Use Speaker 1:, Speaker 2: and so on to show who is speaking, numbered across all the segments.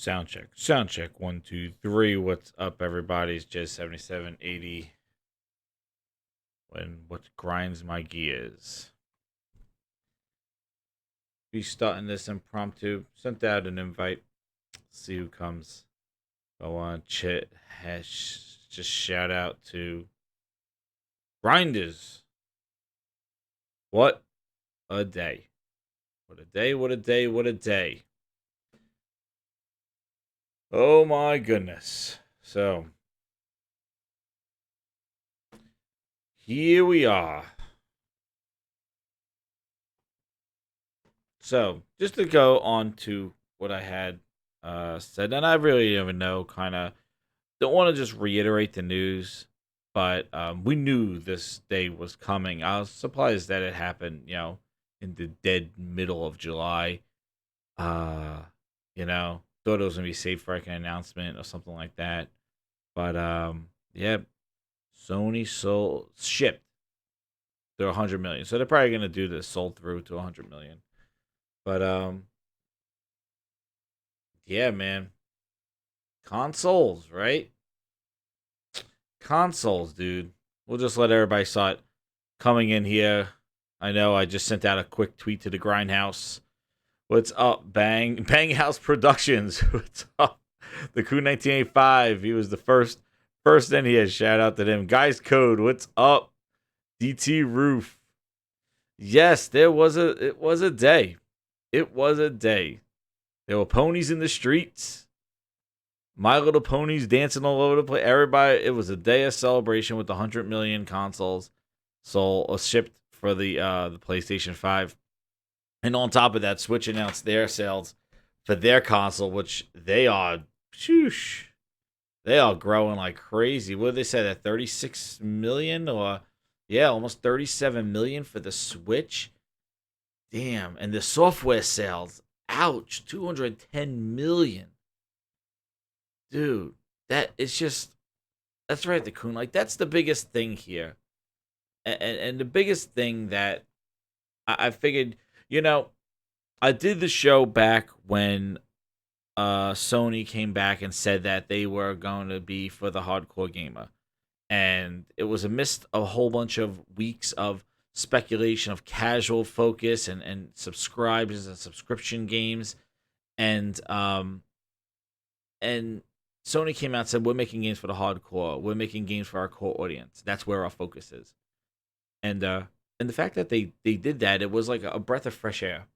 Speaker 1: Sound check. 1, 2, 3. What's up, everybody? It's just 7780. When what grinds my gears? Be starting this impromptu. Sent out an invite. See who comes. I want to just shout out to Grinders. What a day! What a day! What a day! What a day! Oh my goodness! So here we are. So, just to go on to what I had said, and I really don't even know, kind of don't want to just reiterate the news, but we knew this day was coming. I was surprised that it happened, in the dead middle of July. Uh, thought it was gonna be safe for like an announcement or something like that. But yeah, Sony sold shipped to 100 million, so they're probably gonna do this sold through to 100 million. But yeah, man, consoles, right? Consoles, dude. We'll just let everybody saw it coming in here. I know I just sent out a quick tweet to the Grindhouse. What's up, Bang House Productions? What's up? The Coup 1985. He was the first in here. Shout out to them. Guys Code, what's up? DT Roof. Yes, it was a day. It was a day. There were ponies in the streets. My Little Ponies dancing all over the place. Everybody, it was a day of celebration with the 100 million consoles sold or shipped for the PlayStation 5. And on top of that, Switch announced their sales for their console, which shoosh, they are growing like crazy. What did they say? That 36 million or yeah, almost 37 million for the Switch. Damn, and the software sales, ouch, 210 million. Dude, that it's just that's right, the Coon. Like that's the biggest thing here, and the biggest thing that I figured, you know, I did the show back when Sony came back and said that they were going to be for the hardcore gamer, and it was amidst a whole bunch of weeks of speculation of casual focus and subscribers and subscription games, and and Sony came out and said we're making games for the hardcore. We're making games for our core audience. That's where our focus is. And the fact that they did that, it was like a breath of fresh air,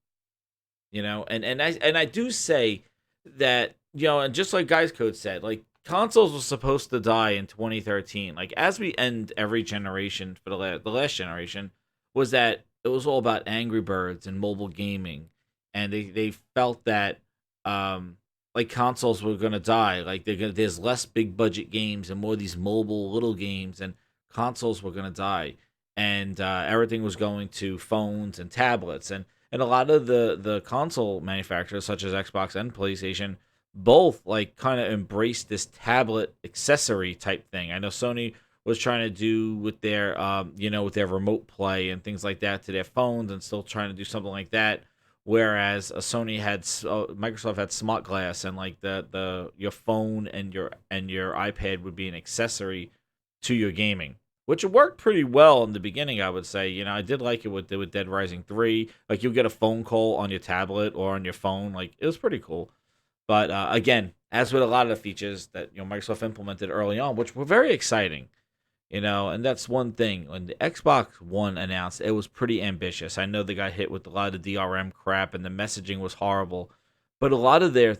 Speaker 1: And I do say that and just like Guys Code said, like consoles were supposed to die in 2013. Like as we end every generation for the last generation, was that it was all about Angry Birds and mobile gaming, and they felt that like consoles were gonna die. Like there's less big budget games and more of these mobile little games, and consoles were gonna die, and everything was going to phones and tablets, and a lot of the console manufacturers, such as Xbox and PlayStation, both like kind of embraced this tablet accessory type thing. I know Sony was trying to do with their with their remote play and things like that to their phones, and still trying to do something like that. Whereas Microsoft had Smart Glass, and like the your phone and your iPad would be an accessory to your gaming, which worked pretty well in the beginning. I would say, I did like it with Dead Rising 3. Like you'll get a phone call on your tablet or on your phone, like it was pretty cool. But again, as with a lot of the features that Microsoft implemented early on, which were very exciting, and that's one thing. When the Xbox One announced, it was pretty ambitious. I know they got hit with a lot of DRM crap and the messaging was horrible, but a lot of their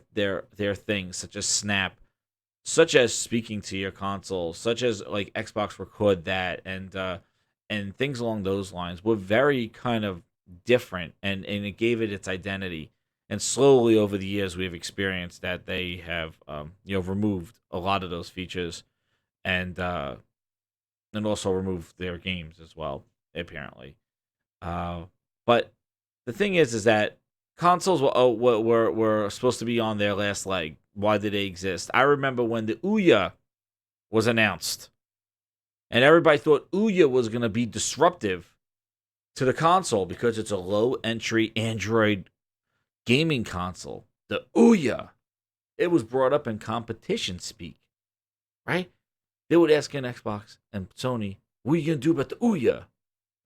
Speaker 1: things, such as Snap, such as speaking to your console, such as like Xbox Record that, and things along those lines, were very kind of different, and it gave it its identity. And slowly over the years, we have experienced that they have removed a lot of those features, and also removed their games as well, apparently. Uh, but the thing is that consoles were supposed to be on their last leg. Why did they exist? I remember when the Ouya was announced, and everybody thought Ouya was going to be disruptive to the console because it's a low entry Android gaming console. The Ouya. It was brought up in competition speak, right? They would ask an Xbox and Sony, what are you going to do about the Ouya?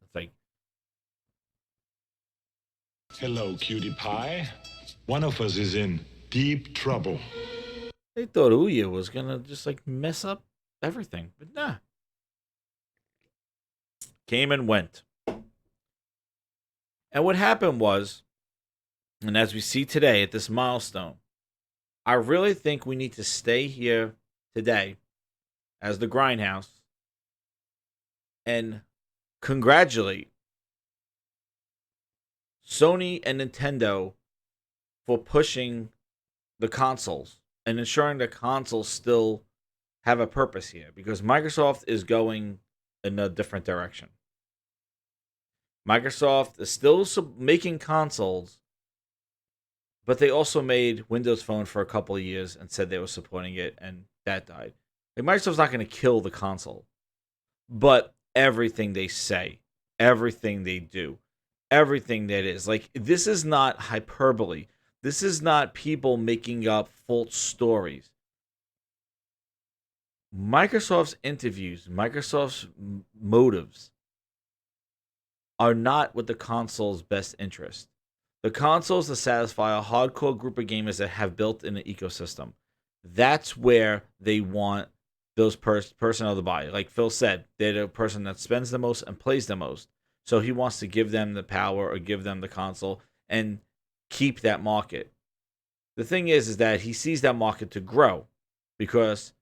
Speaker 1: It's like,
Speaker 2: hello, cutie pie. One of us is in deep trouble.
Speaker 1: they thought Ouya was going to just like mess up everything. But nah. Came and went. And what happened was, and as we see today at this milestone, I really think we need to stay here today as the Grindhouse and congratulate Sony and Nintendo for pushing the consoles and ensuring the consoles still have a purpose here, because Microsoft is going in a different direction. Microsoft is still making consoles, but they also made Windows Phone for a couple of years and said they were supporting it, and that died. Like, Microsoft's not going to kill the console, but everything they say, everything they do, everything that is, like, this is not hyperbole. This is not people making up false stories. Microsoft's interviews, Microsoft's motives are not with the console's best interest. The consoles to satisfy a hardcore group of gamers that have built in an ecosystem. That's where they want those personnel to buy. Like Phil said, they're the person that spends the most and plays the most. So he wants to give them the power or give them the console and keep that market. The thing is that he sees that market to grow because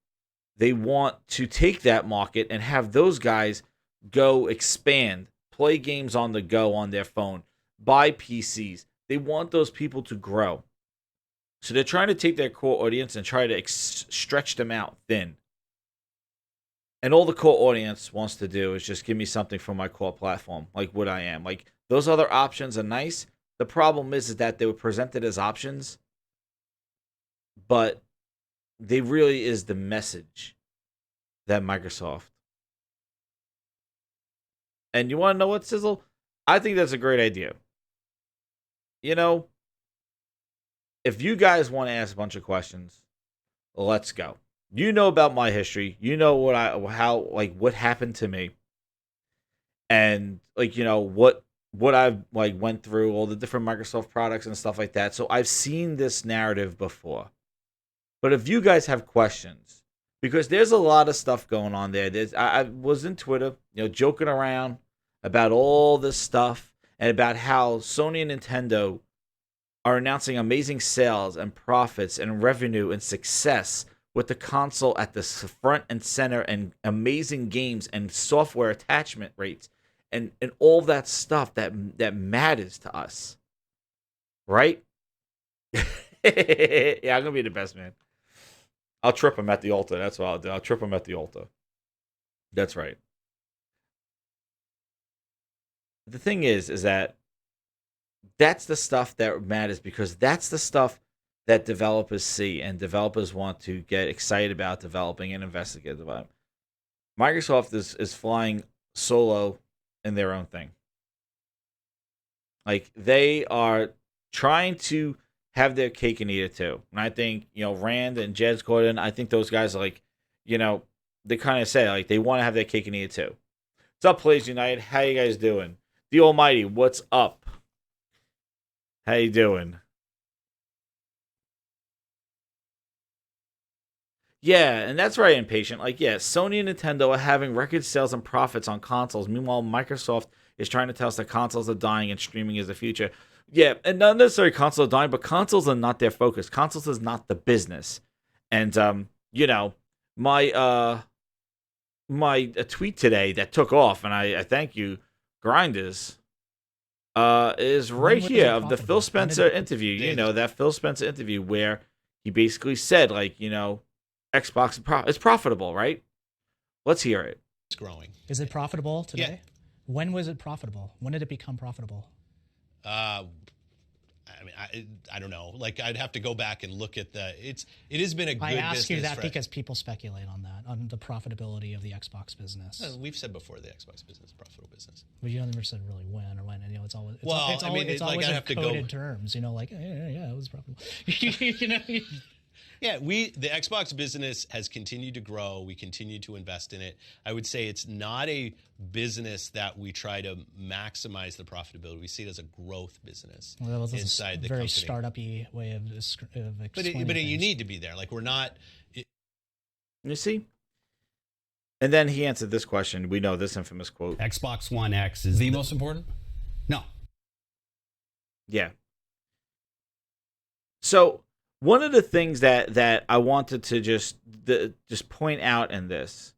Speaker 1: they want to take that market and have those guys go expand, play games on the go on their phone, buy PCs. They want those people to grow. So they're trying to take their core audience and try to stretch them out thin. And all the core audience wants to do is just give me something from my core platform, like what I am. Like, those other options are nice. The problem is that they were presented as options, but they really is the message that Microsoft. And you want to know what, Sizzle? I think that's a great idea. You know, if you guys want to ask a bunch of questions, let's go. You know about my history. You know what what happened to me, and like, you know what I've like went through, all the different Microsoft products and stuff like that. So I've seen this narrative before. But if you guys have questions, because there's a lot of stuff going on there. I was in Twitter, joking around about all this stuff and about how Sony and Nintendo are announcing amazing sales and profits and revenue and success with the console at the front and center, and amazing games and software attachment rates and all that stuff that matters to us. Right? Yeah, I'm going to be the best man. I'll trip him at the altar. That's what I'll do. I'll trip him at the altar. That's right. The thing is that that's the stuff that matters, because that's the stuff that developers see and developers want to get excited about developing and investigate about. Microsoft is flying solo in their own thing. Like, they are trying to have their cake and eat it too. And I think, Rand and Jez Gordon, I think those guys are like, they kind of say like they want to have their cake and eat it too. What's up, Plays United? How you guys doing? The Almighty, what's up? How you doing? Yeah, and that's very impatient. Like, yeah, Sony and Nintendo are having record sales and profits on consoles. Meanwhile, Microsoft is trying to tell us that consoles are dying and streaming is the future. Yeah, and not necessarily consoles are dying, but consoles are not their focus. Consoles is not the business. And my my tweet today that took off, and I thank you, Grinders, is right here of the Phil Spencer interview. That Phil Spencer interview where he basically said, like, Xbox is profitable, right? Let's hear it.
Speaker 3: It's growing.
Speaker 4: Is it profitable today?
Speaker 3: Yeah.
Speaker 4: When was it profitable? When did it become profitable?
Speaker 3: I don't know. Like, I'd have to go back and look at it has been a good business.
Speaker 4: I ask you that because people speculate on that, on the profitability of the Xbox business.
Speaker 3: We've said before the Xbox business is a profitable business.
Speaker 4: But you never said really when or when. And, it's always
Speaker 3: I'd
Speaker 4: always
Speaker 3: have to
Speaker 4: in
Speaker 3: go
Speaker 4: coded terms. Like, yeah, it was profitable.
Speaker 3: Yeah, the Xbox business has continued to grow. We continue to invest in it. I would say it's not a business that we try to maximize the profitability. We see it as a growth business
Speaker 4: Well, that was
Speaker 3: inside
Speaker 4: a
Speaker 3: the
Speaker 4: very
Speaker 3: company.
Speaker 4: startup-y way of explaining
Speaker 3: But you
Speaker 4: things.
Speaker 3: need to be there. Like we're not.
Speaker 1: You see? And then he answered this question. We know this infamous quote.
Speaker 5: Xbox One X is the most important? No.
Speaker 1: Yeah. So one of the things that I wanted to just point out in this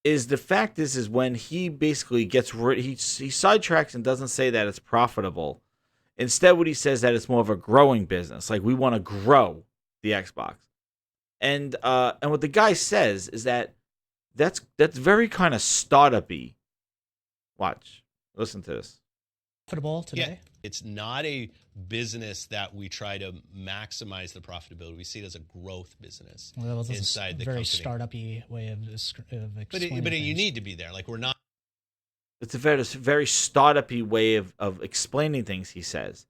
Speaker 1: is the fact is when he basically gets he sidetracks and doesn't say that it's profitable. Instead, what he says that it's more of a growing business. Like we want to grow the Xbox. And what the guy says is that's very kind of startup-y. Watch. Listen to this.
Speaker 4: Profitable today?
Speaker 3: Yeah, it's not a business that we try to maximize the profitability. We see it as a growth business
Speaker 4: Well, that was
Speaker 3: inside the
Speaker 4: very
Speaker 3: company.
Speaker 4: startup-y way of explaining
Speaker 3: But
Speaker 4: things.
Speaker 3: you need to be there. Like we're not.
Speaker 1: It's a very startup-y way of explaining things, he says.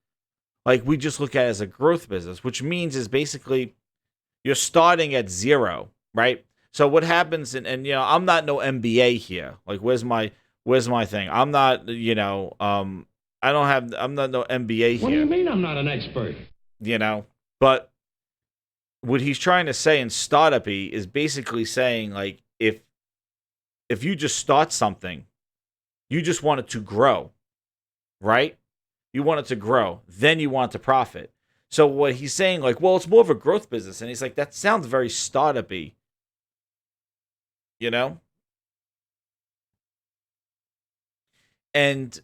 Speaker 1: Like we just look at it as a growth business, which means is basically you're starting at zero, right? So what happens, and you know, I'm not no MBA here. Like where's my thing? I'm not, you know, I'm not no MBA here.
Speaker 2: What do you mean I'm not an expert?
Speaker 1: You know, but what he's trying to say in startup-y is basically saying like if you just start something, you just want it to grow, right? You want it to grow, then you want to profit. So what he's saying, like, well, it's more of a growth business, and he's like, that sounds very startup-y, you know? And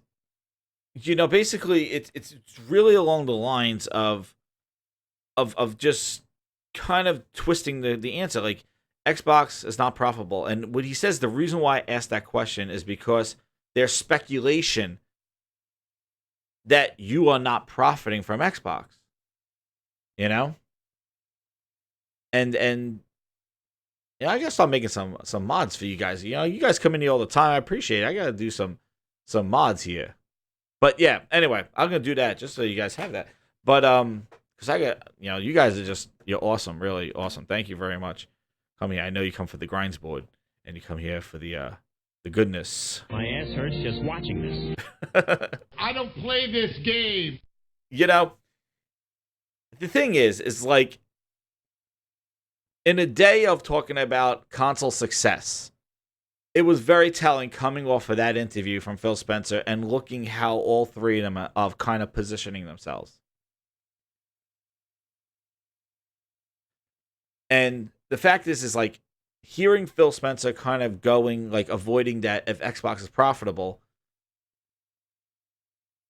Speaker 1: you know, basically, it's really along the lines of just kind of twisting the answer. Like Xbox is not profitable, and what he says, the reason why I asked that question is because there's speculation that you are not profiting from Xbox. You know, and yeah, I gotta start making some mods for you guys. You know, you guys come in here all the time. I appreciate it. I gotta do some mods here. But yeah, anyway, I'm gonna do that just so you guys have that. But because I got, you know, you guys are just, you're awesome, really awesome. Thank you very much. Come here. I know you come for the grinds board, and you come here for the goodness.
Speaker 6: My ass hurts just watching this.
Speaker 2: I don't play this game.
Speaker 1: You know, the thing is like in a day of talking about console success, it was very telling coming off of that interview from Phil Spencer and looking how all three of them are of kind of positioning themselves. And the fact is like hearing Phil Spencer kind of going, like avoiding that if Xbox is profitable,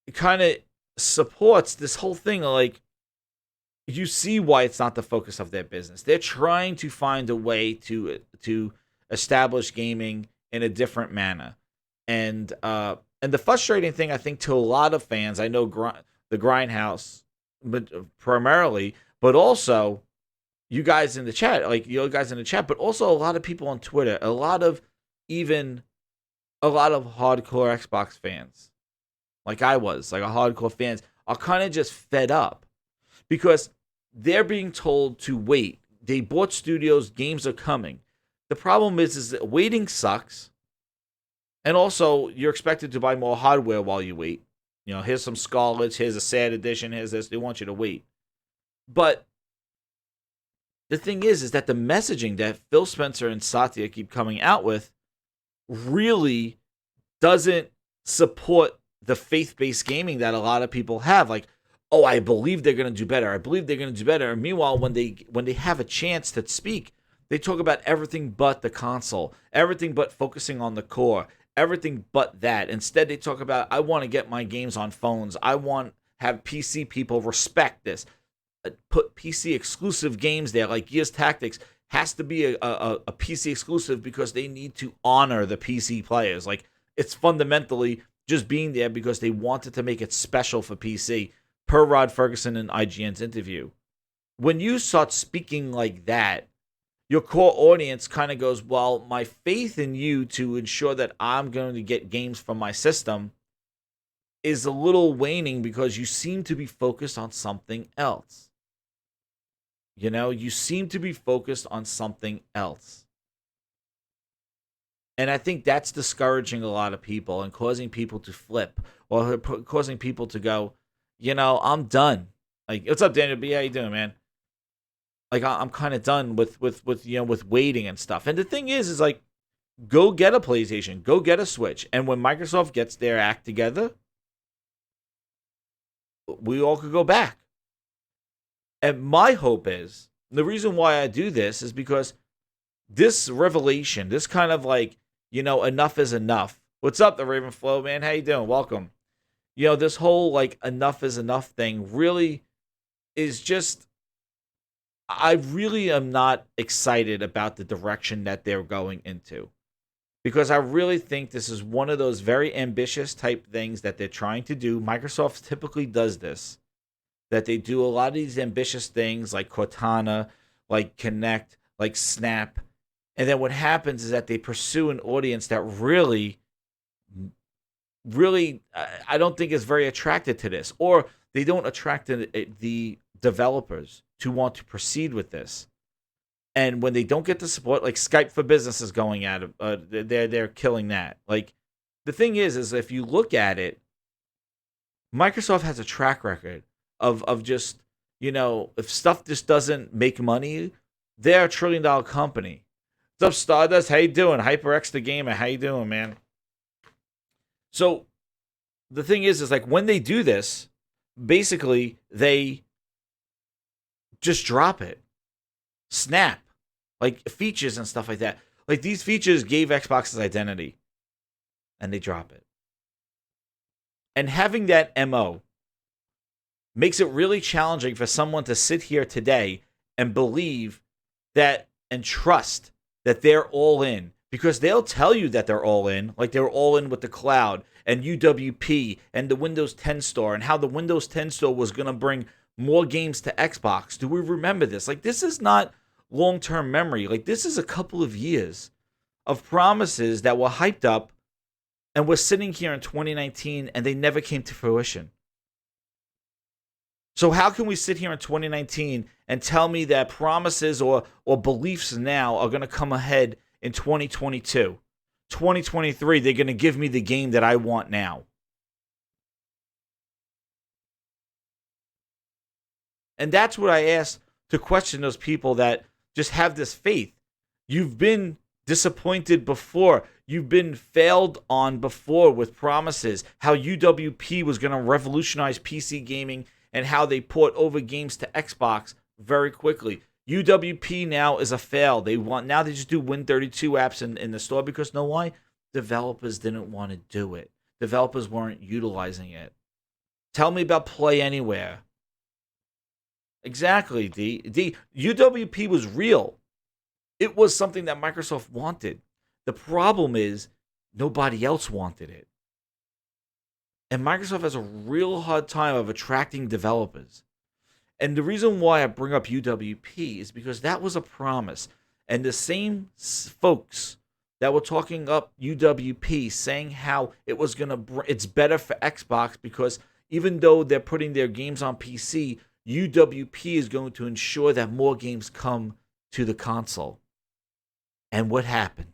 Speaker 1: it kind of supports this whole thing. Like, you see why it's not the focus of their business. They're trying to find a way to establish gaming in a different manner. And the frustrating thing, I think, to a lot of fans, I know the Grindhouse, but primarily, but also you guys in the chat, but also a lot of people on Twitter, a lot of hardcore Xbox fans, like I was, like a hardcore fans, are kind of just fed up because they're being told to wait. They bought studios, games are coming. The problem is that waiting sucks. And also, you're expected to buy more hardware while you wait. You know, here's some Scarlets, here's a sad edition, here's this. They want you to wait. But the thing is that the messaging that Phil Spencer and Satya keep coming out with really doesn't support the faith-based gaming that a lot of people have. Like, oh, I believe they're going to do better. I believe they're going to do better. And meanwhile, when they have a chance to speak, they talk about everything but the console, everything but focusing on the core, everything but that. Instead, they talk about, I want to get my games on phones. I want to have PC people respect this. Put PC exclusive games there, like Gears Tactics has to be a PC exclusive because they need to honor the PC players. Like, it's fundamentally just being there because they wanted to make it special for PC, per Rod Ferguson in IGN's interview. When you start speaking like that, your core audience kind of goes, well, my faith in you to ensure that I'm going to get games from my system is a little waning because you seem to be focused on something else. You know, you seem to be focused on something else. And I think that's discouraging a lot of people and causing people to flip or causing people to go, you know, I'm done. Like, what's up, Daniel B? How you doing, man? Like, I'm kind of done with you know, with waiting and stuff. And the thing is like, go get a PlayStation, go get a Switch, and when Microsoft gets their act together, we all could go back. And my hope is, the reason why I do this is because this revelation, this kind of like, you know, enough is enough. What's up, the Raven Flow, man? How you doing? Welcome. You know, this whole like enough is enough thing really is just, I really am not excited about the direction that they're going into. Because I really think this is one of those very ambitious type things that they're trying to do. Microsoft typically does this. That they do a lot of these ambitious things like Cortana, like Connect, like Snap. And then what happens is that they pursue an audience that really, I don't think is very attracted to this. Or they don't attract the developers to want to proceed with this. And when they don't get the support, like Skype for Business is going at it, they're killing that. Like, the thing is if you look at it, Microsoft has a track record of just, you know, if stuff just doesn't make money, they're $1 trillion company. What's up, Stardust? How you doing? HyperX the Gamer, how you doing, man? So the thing is like, when they do this, basically they just drop it. Snap, like features and stuff like that. Like, these features gave Xbox its identity, and they drop it. And having that MO makes it really challenging for someone to sit here today and believe that and trust that they're all in, because they'll tell you that they're all in, like they're all in with the cloud and UWP and the Windows 10 store, and how the Windows 10 store was going to bring more games to Xbox. Do we remember this? Like, this is not long-term memory. Like, this is a couple of years of promises that were hyped up, and we're sitting here in 2019 and they never came to fruition. So how can we sit here in 2019 and tell me that promises or beliefs now are going to come ahead in 2022? 2023, they're going to give me the game that I want now. And that's what I ask to question those people that just have this faith. You've been disappointed before. You've been failed on before with promises. How UWP was going to revolutionize PC gaming and how they port over games to Xbox very quickly. UWP now is a fail. They just do Win32 apps in the store because know why? Developers didn't want to do it. Developers weren't utilizing it. Tell me about Play Anywhere. Exactly, D. UWP was real. It was something that Microsoft wanted. The problem is nobody else wanted it. And Microsoft has a real hard time of attracting developers. And the reason why I bring up UWP is because that was a promise. And the same folks that were talking up UWP, saying how it was it's better for Xbox because even though they're putting their games on PC, UWP is going to ensure that more games come to the console. And what happened?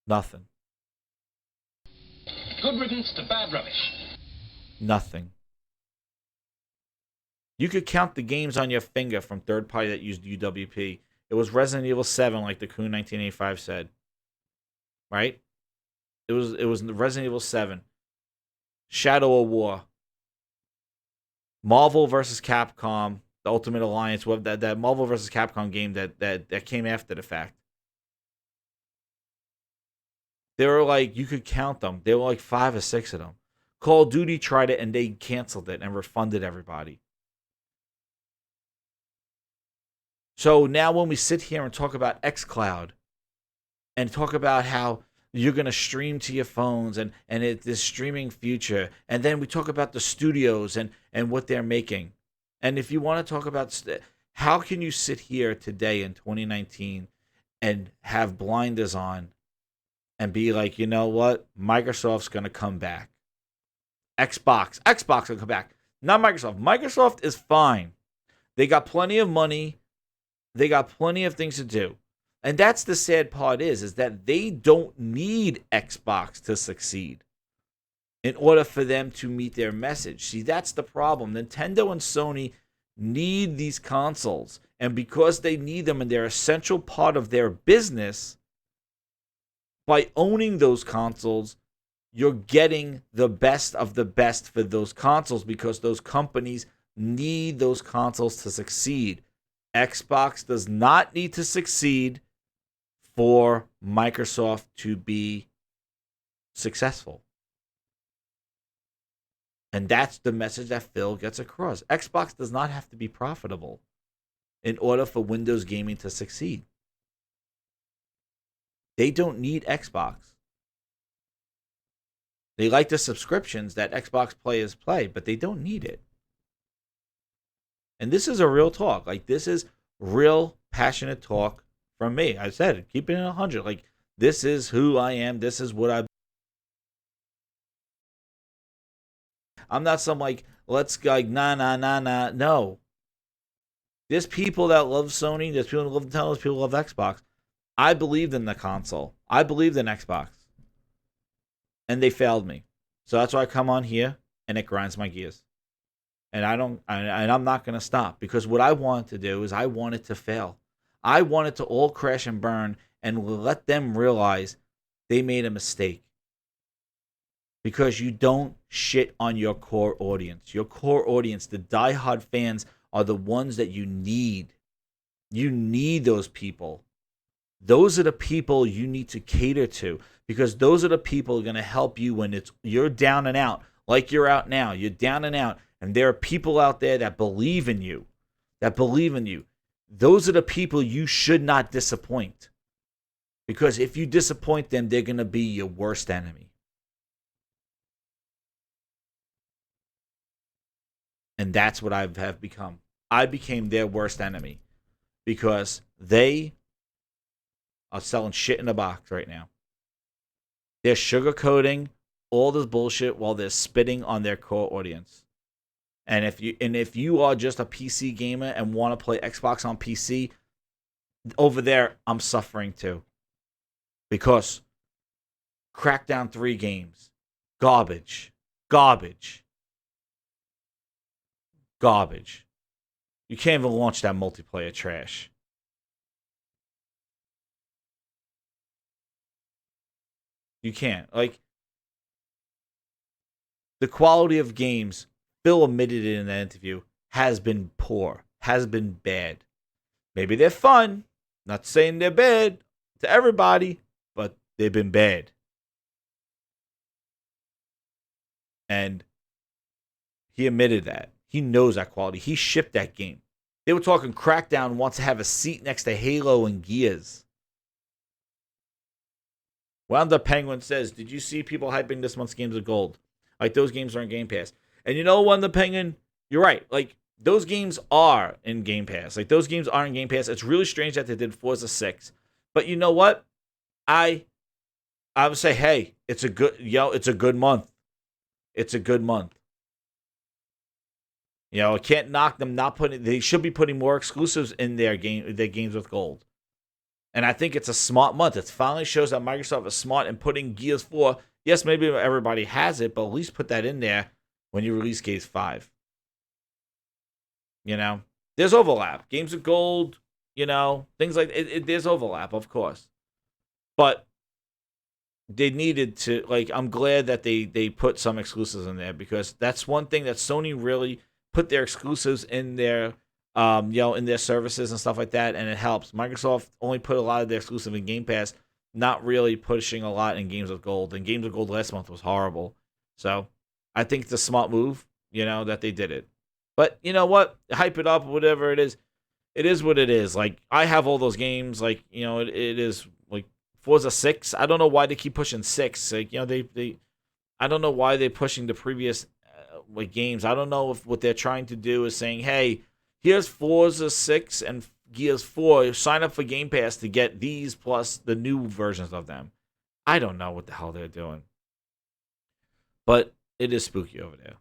Speaker 1: Nothing.
Speaker 6: Good riddance to bad rubbish.
Speaker 1: Nothing. You could count the games on your finger from third party that used UWP. It was Resident Evil 7, like the Coon 1985 said. Right? It was Resident Evil 7. Shadow of War. Marvel vs. Capcom, the Ultimate Alliance, that Marvel vs. Capcom game that came after the fact. They were like, you could count them. There were like 5 or 6 of them. Call of Duty tried it and they canceled it and refunded everybody. So now when we sit here and talk about xCloud and talk about how you're going to stream to your phones and it's this streaming future, and then we talk about the studios and what they're making. And if you want to talk about how can you sit here today in 2019 and have blinders on and be like, you know what? Microsoft's going to come back. Xbox will come back. Not Microsoft. Microsoft is fine. They got plenty of money. They got plenty of things to do. And that's the sad part is that they don't need Xbox to succeed in order for them to meet their message. See, that's the problem. Nintendo and Sony need these consoles. And because they need them and they're an essential part of their business, by owning those consoles, you're getting the best of the best for those consoles because those companies need those consoles to succeed. Xbox does not need to succeed for Microsoft to be successful. And that's the message that Phil gets across. Xbox does not have to be profitable in order for Windows gaming to succeed. They don't need Xbox. They like the subscriptions that Xbox players play, but they don't need it. And this is a real talk. Like, this is real passionate talk from me. I said it, keep it in 100. Like, this is who I am. This is what I'm not some like, let's go, like, nah. No. There's people that love Sony. There's people that love Nintendo. There's people that love Xbox. I believed in the console. I believed in Xbox. And they failed me. So that's why I come on here and it grinds my gears. And I'm not going to stop, because what I wanted to do is I wanted to fail. I wanted to all crash and burn and let them realize they made a mistake. Because you don't shit on your core audience. Your core audience, the diehard fans, are the ones that you need. You need those people. Those are the people you need to cater to, because those are the people who are going to help you when you're down and out, like you're out now. You're down and out, and there are people out there that believe in you, Those are the people you should not disappoint, because if you disappoint them, they're going to be your worst enemy. And that's what I have become. I became their worst enemy because they are selling shit in a box right now. They're sugarcoating all this bullshit while they're spitting on their core audience. And if you are just a PC gamer and want to play Xbox on PC, over there I'm suffering too. Because Crackdown 3 games, garbage. You can't even launch that multiplayer trash. You can't. Like, the quality of games, Phil admitted it in that interview, has been poor, has been bad. Maybe they're fun. Not saying they're bad to everybody, but they've been bad. And he admitted that. He knows that quality. He shipped that game. They were talking Crackdown wants to have a seat next to Halo and Gears. Wound Up Penguin says, did you see people hyping this month's Games of Gold? Like, those games are in Game Pass. And you know, Wound Up Penguin, you're right. Like, those games are in Game Pass. Like, those games are in Game Pass. It's really strange that they did Forza 6. But you know what? I would say, hey, it's a good month. It's a good month. You know, I can't knock them they should be putting more exclusives in their games with gold. And I think it's a smart month. It finally shows that Microsoft is smart in putting Gears 4. Yes, maybe everybody has it, but at least put that in there when you release Gears 5. You know, there's overlap. Games with gold, you know, things like there's overlap, of course. But they needed to, like, I'm glad that they put some exclusives in there, because that's one thing that Sony really put their exclusives in their in their services and stuff like that, and it helps. Microsoft only put a lot of their exclusive in Game Pass, not really pushing a lot in Games with Gold. And Games with Gold last month was horrible. So I think it's a smart move, you know, that they did it. But you know what? Hype it up, whatever it is what it is. Like, I have all those games. Like, you know, it is like Forza 6. I don't know why they keep pushing 6. Like, you know, they I don't know why they're pushing the previous games. I don't know if what they're trying to do is saying, hey, here's Forza 6 and Gears 4. Sign up for Game Pass to get these plus the new versions of them. I don't know what the hell they're doing. But it is spooky over there.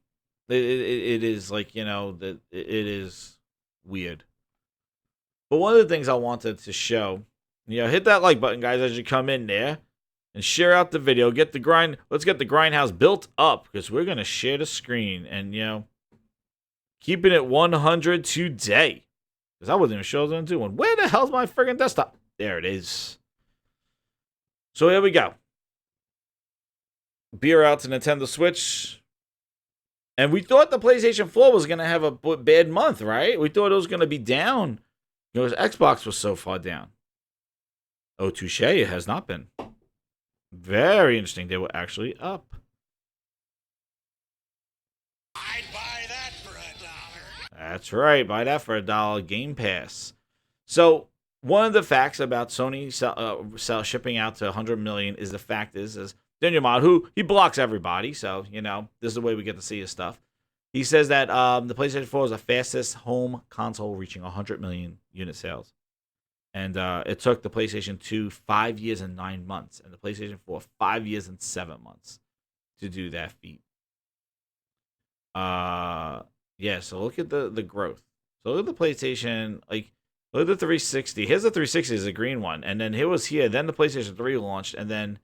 Speaker 1: It is like, that it is weird. But one of the things I wanted to show, hit that like button, guys, as you come in there, and share out the video. Let's get the grindhouse built up, because we're gonna share the screen, and keeping it 100 today, because I wasn't even sure I was gonna do one. Where the hell's my friggin' desktop? There it is. So here we go. Beer out to Nintendo Switch. And we thought the PlayStation 4 was going to have a bad month, right? We thought it was going to be down. Because Xbox was so far down. Oh, touche, it has not been. Very interesting. They were actually up.
Speaker 7: I'd buy that for $1.
Speaker 1: That's right. Buy that for $1. Game Pass. So, one of the facts about Sony shipping out to 100 million is the fact is Daniel Mod, he blocks everybody, so, this is the way we get to see his stuff. He says that the PlayStation 4 is the fastest home console reaching 100 million unit sales. And it took the PlayStation 2 5 years and 9 months, and the PlayStation 4 5 years and 7 months to do that feat. Yeah, so look at the growth. So look at the PlayStation, look at the 360. Here's the 360 is a green one, and then then the PlayStation 3 launched, and then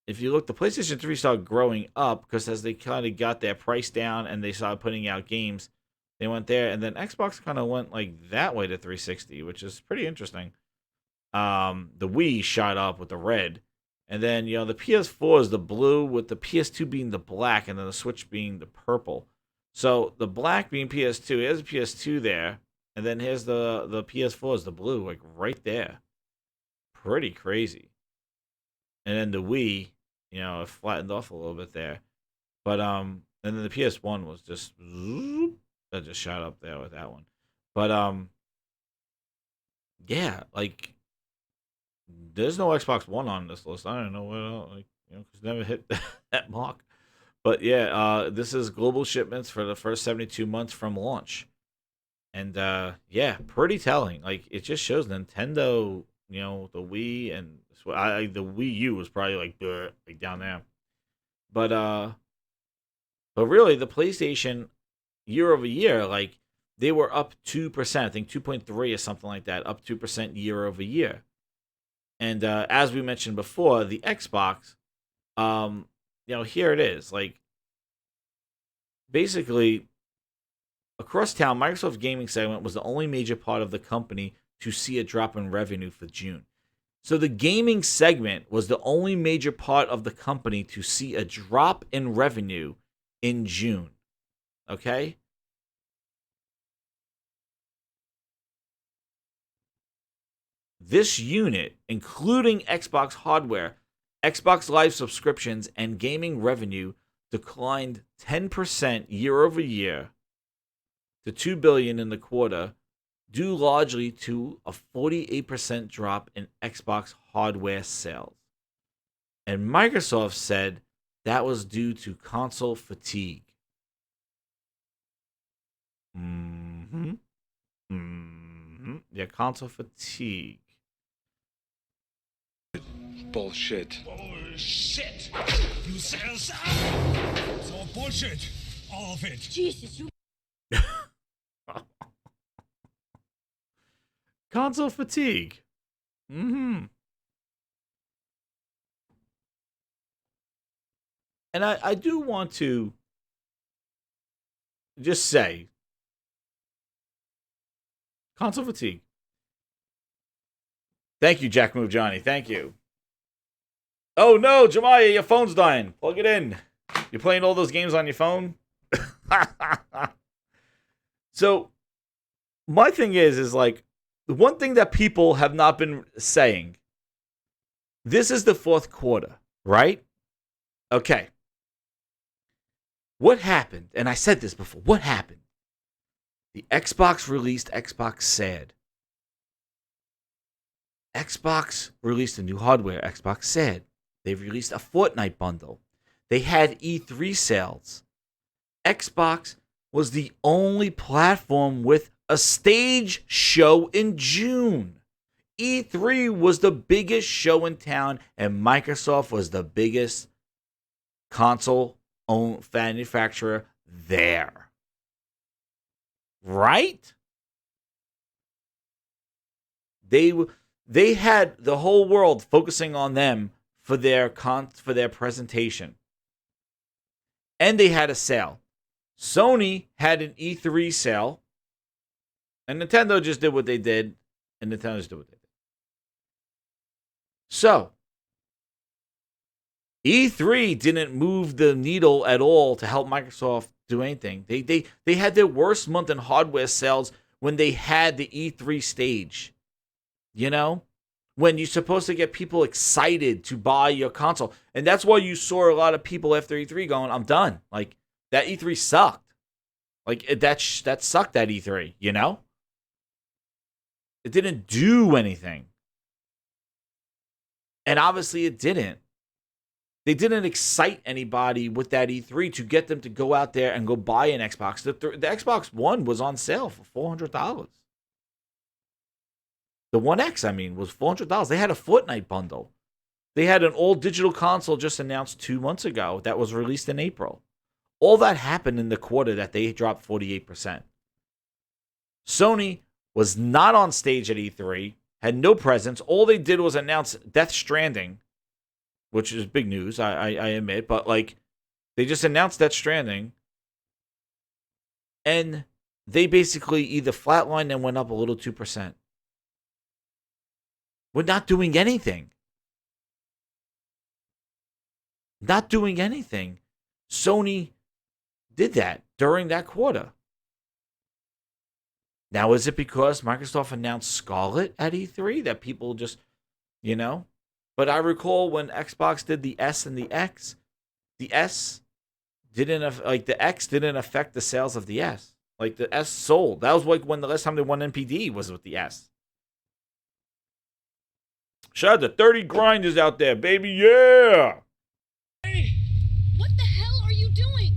Speaker 1: if you look, the PlayStation 3 started growing up because as they kind of got their price down and they started putting out games, they went there. And then Xbox kind of went like that way to 360, which is pretty interesting. The Wii shot up with the red. And then, the PS4 is the blue with the PS2 being the black and then the Switch being the purple. So the black being PS2, here's a PS2 there. And then here's the PS4 is the blue, like right there. Pretty crazy. And then the Wii, it flattened off a little bit there. But and then the PS1 was just that just shot up there with that one. But yeah, there's no Xbox One on this list. I don't know what else, because never hit that mark. But yeah, this is global shipments for the first 72 months from launch. And yeah, pretty telling. It just shows Nintendo, the Wii and the Wii U was probably like down there. But really the PlayStation year over year, they were up 2%, I think 2.3 or something like that, up 2% year over year. And as we mentioned before, the Xbox, here it is. Basically, across town, Microsoft's gaming segment was the only major part of the company to see a drop in revenue for June. So the gaming segment was the only major part of the company to see a drop in revenue in June. Okay? This unit, including Xbox hardware, Xbox Live subscriptions, and gaming revenue, declined 10% year over year to $2 billion in the quarter, due largely to a 48% drop in Xbox hardware sales. And Microsoft said that was due to console fatigue. Yeah, console fatigue.
Speaker 2: Bullshit.
Speaker 7: Bullshit! You said so? It's all bullshit. All of it.
Speaker 8: Jesus, you.
Speaker 1: Console fatigue. And I do want to just say, console fatigue. Thank you, Jack Move Johnny. Thank you. Oh no, Jemiah, your phone's dying. Plug it in. You're playing all those games on your phone? So, my thing is the one thing that people have not been saying, this is the fourth quarter, right? Okay. What happened? And I said this before. What happened? The Xbox released Xbox Sad. Xbox released a new hardware, Xbox Sad. They've released a Fortnite bundle. They had E3 sales. Xbox was the only platform with a stage show in June. E3 was the biggest show in town, and Microsoft was the biggest console manufacturer there. Right? They had the whole world focusing on them for their presentation. And they had a sale. Sony had an E3 sale. And Nintendo just did what they did. And Nintendo just did what they did. So, E3 didn't move the needle at all to help Microsoft do anything. They had their worst month in hardware sales when they had the E3 stage. You know? When you're supposed to get people excited to buy your console. And that's why you saw a lot of people after E3 going, I'm done. Like, that E3 sucked. Like, that sucked, that E3, you know? It didn't do anything. And obviously it didn't. They didn't excite anybody with that E3 to get them to go out there and go buy an Xbox. The Xbox One was on sale for $400. The One X, was $400. They had a Fortnite bundle. They had an all-digital console just announced 2 months ago that was released in April. All that happened in the quarter that they dropped 48%. Sony was not on stage at E3, had no presence. All they did was announce Death Stranding, which is big news, I admit, but like they just announced Death Stranding, and they basically either flatlined and went up a little 2%. We're not doing anything. Not doing anything. Sony did that during that quarter. Now, is it because Microsoft announced Scarlet at E3 that people just, But I recall when Xbox did the S and the X, the S didn't, the X didn't affect the sales of the S. Like, the S sold. That was like when the last time they won NPD was with the S. Shout out to 30 grinders out there, baby, yeah!
Speaker 7: Hey,
Speaker 8: What the hell are you doing?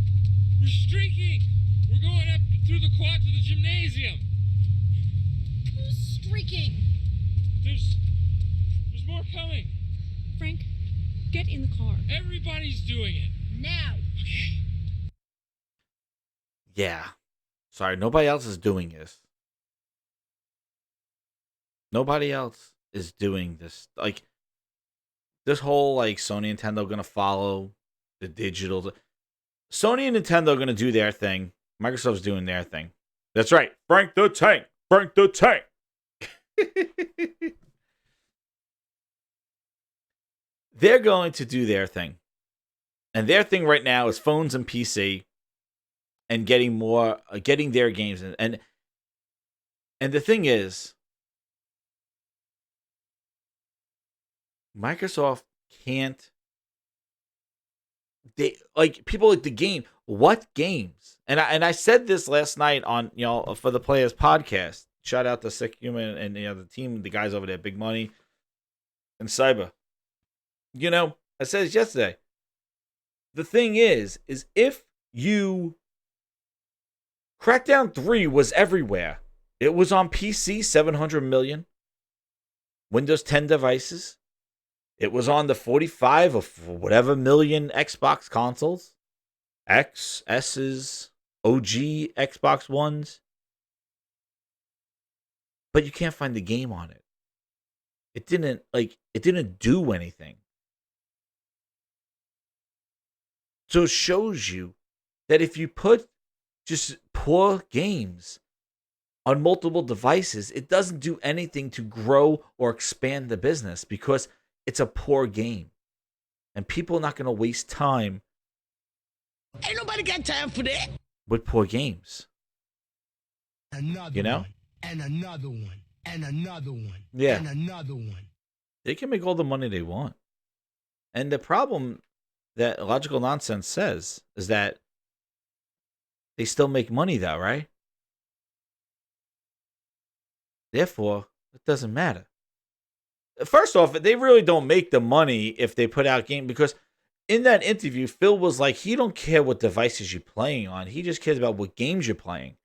Speaker 7: we're streaking. We're going up through the quad to the gymnasium.
Speaker 8: Who's streaking?
Speaker 7: There's more coming.
Speaker 8: Frank, get in the car.
Speaker 7: Everybody's doing it.
Speaker 8: Now.
Speaker 1: Yeah. Sorry, nobody else is doing this. Nobody else is doing this. Like, this whole, Sony and Nintendo going to follow the digital. Sony and Nintendo are going to do their thing. Microsoft's doing their thing. That's right. Frank the Tank. Frank the Tank. They're going to do their thing. And their thing right now is phones and PC and getting their games. And the thing is, Microsoft can't. People like the game. What games? And I said this last night on for the Players podcast. Shout out to Sick Human and the team, the guys over there, Big Money and Cyber. I said this yesterday. The thing is if you Crackdown 3 was everywhere. It was on PC, 700 million. Windows 10 devices. It was on the 45 or whatever million Xbox consoles. X, S's, OG Xbox Ones. But you can't find the game on it. It didn't do anything. So it shows you that if you put just poor games on multiple devices, it doesn't do anything to grow or expand the business because it's a poor game. And people are not going to waste time.
Speaker 9: Ain't nobody got time for that.
Speaker 1: With poor games.
Speaker 9: Another one. And another one. And another one.
Speaker 1: Yeah.
Speaker 9: And another one.
Speaker 1: They can make all the money they want. And the problem that Logical Nonsense says is that they still make money though, right? Therefore, it doesn't matter. First off, they really don't make the money if they put out game, because in that interview, Phil was like, he don't care what devices you're playing on. He just cares about what games you're playing,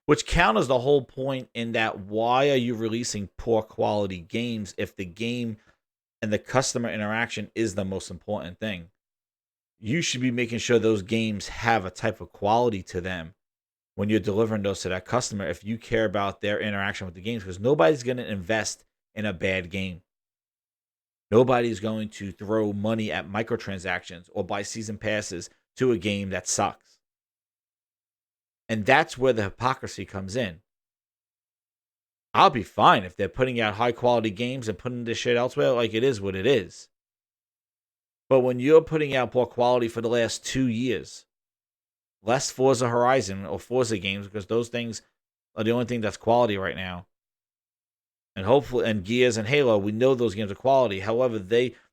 Speaker 1: which counters the whole point in that why are you releasing poor quality games if the game and the customer interaction is the most important thing? you should be making sure those games have a type of quality to them when you're delivering those to that customer if you care about their interaction with the games, because nobody's going to invest in a bad game. Nobody's going to throw money at microtransactions or buy season passes to a game that sucks. And that's where the hypocrisy comes in. I'll be fine if they're putting out high quality games and putting this shit elsewhere. Like, it is what it is. But when you're putting out poor quality for the last 2 years, less Forza Horizon or Forza games, because those things are the only thing that's quality right now. And hopefully, and Gears and Halo, we know those games are quality. However,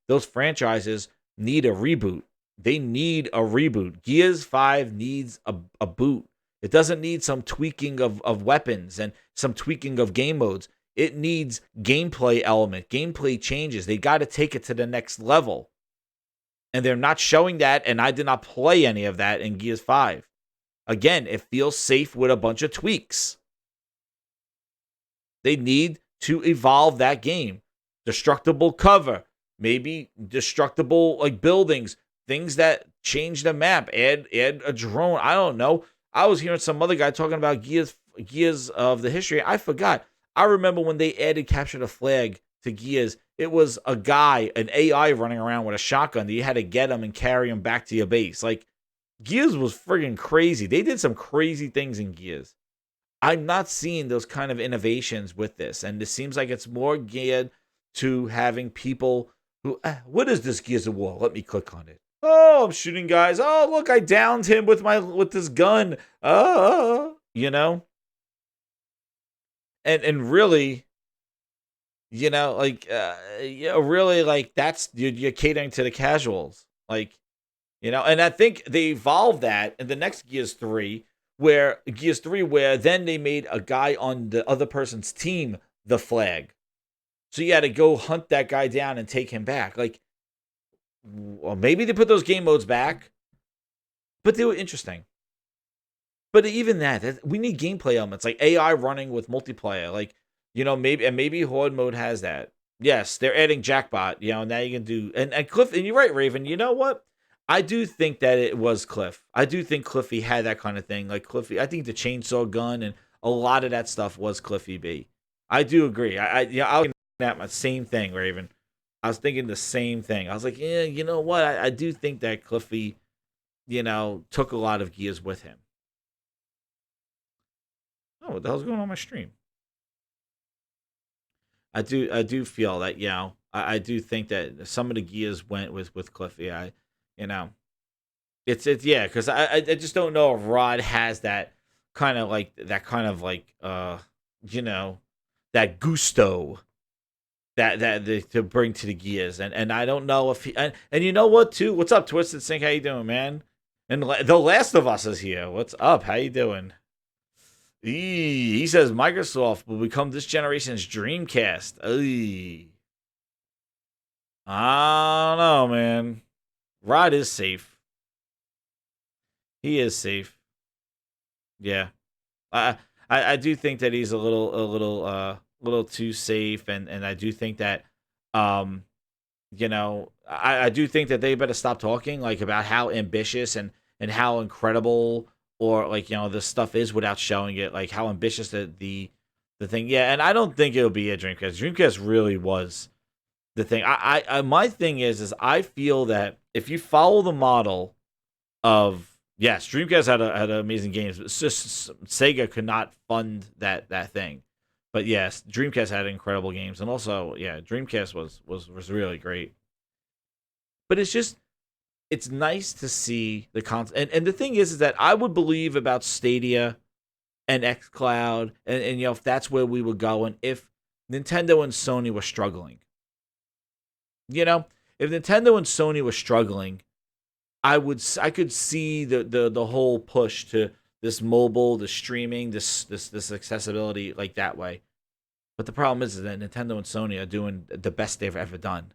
Speaker 1: those franchises need a reboot. They need a reboot. Gears 5 needs a boot. It doesn't need some tweaking of weapons and some tweaking of game modes. It needs gameplay element, gameplay changes. They got to take it to the next level. And they're not showing that, and I did not play any of that in Gears 5. Again, it feels safe with a bunch of tweaks. They need to evolve that game. Destructible cover, maybe destructible like buildings, things that change the map, add a drone. I don't know. I was hearing some other guy talking about Gears of the history. I forgot. I remember when they added Capture the Flag to Gears, it was a guy, an AI running around with a shotgun that you had to get him and carry him back to your base. Like, Gears was friggin' crazy. They did some crazy things in Gears. I'm not seeing those kind of innovations with this, and it seems like it's more geared to having people who, what is this Gears of War? Let me click on it. Oh, I'm shooting guys. Oh, look, I downed him with this gun. You know? And really, you know, like, really, like, that's, you're catering to the casuals. Like, you know, and I think they evolved that in the next Gears 3, where then they made a guy on the other person's team the flag. So you had to go hunt that guy down and take him back. Like, well, maybe they put those game modes back, but they were interesting. But even that we need gameplay elements, like AI running with multiplayer. Like, you know, maybe Horde mode has that. Yes, they're adding Jackbot, you know, now you can do, and Cliff, and you're right, Raven, you know what? I do think that it was Cliff. I do think Cliffy had that kind of thing. Like Cliffy, I think the chainsaw gun and a lot of that stuff was Cliffy B. I do agree. I was thinking that my same thing, Raven. I was thinking the same thing. I was like, yeah, you know what? I do think that Cliffy, you know, took a lot of Gears with him. Oh, what the hell's going on my stream? I do feel that, you know, I do think that some of the Gears went with Cliffy. You know, it's yeah, because I just don't know if Rod has that kind of like you know, that gusto that to bring to the Gears, and I don't know if he, and you know what too? What's up, Twisted Sync? How you doing, man? And The Last of Us is here. What's up? How you doing? He says Microsoft will become this generation's Dreamcast. I don't know, man. Rod is safe. He is safe. Yeah. I do think that he's a little too safe, and I do think that you know, I do think that they better stop talking like about how ambitious and how incredible, or like, you know, this stuff is without showing it, like how ambitious the thing. Yeah, and I don't think it'll be a Dreamcast. Dreamcast really was the thing. I my thing is I feel that if you follow the model of, yes, Dreamcast had amazing games, but it's just Sega could not fund that thing. But yes, Dreamcast had incredible games, and also, yeah, Dreamcast was really great. But it's nice to see the console. And the thing is that I would believe about Stadia and xCloud, and you know, if that's where we would go, and if Nintendo and Sony were struggling. You know, if Nintendo and Sony were struggling, I could see the whole push to this mobile, the streaming, this accessibility like that way. But the problem is that Nintendo and Sony are doing the best they've ever done.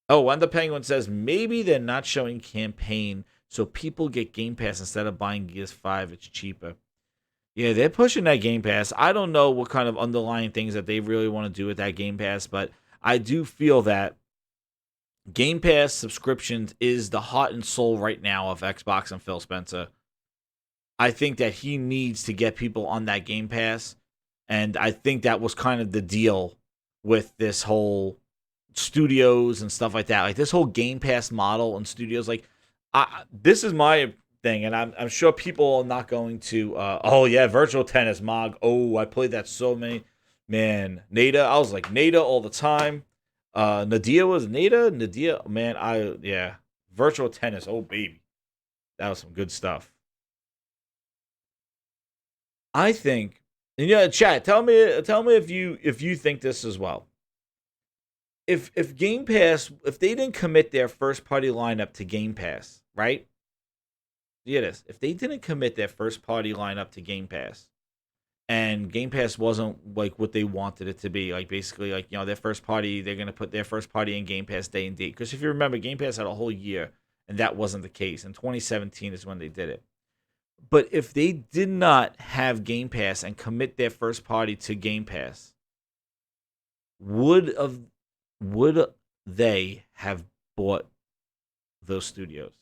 Speaker 1: Oh, Wanda Penguin says maybe they're not showing campaign, so people get Game Pass instead of buying Gears 5. It's cheaper. Yeah, they're pushing that Game Pass. I don't know what kind of underlying things that they really want to do with that Game Pass, but I do feel that Game Pass subscriptions is the heart and soul right now of Xbox and Phil Spencer. I think that he needs to get people on that Game Pass, and I think that was kind of the deal with this whole studios and stuff like that. Like this whole Game Pass model and studios, like this is my thing, and I'm sure people are not going to. Oh yeah, virtual tennis, Mog. Oh, I played that so many. Man, Nada. I was like Nada all the time. Nadia was Nada. Nadia, man. Virtual tennis. Oh baby, that was some good stuff. I think, and yeah, chat. Tell me if you think this as well. If Game Pass, if they didn't commit their first party lineup to Game Pass, right? Yeah, this. If they didn't commit their first party lineup to Game Pass, and Game Pass wasn't like what they wanted it to be, like basically like their first party, they're gonna put their first party in Game Pass day and date. Because if you remember, Game Pass had a whole year, and that wasn't the case. In 2017 is when they did it. But if they did not have Game Pass and commit their first party to Game Pass, would they have bought those studios?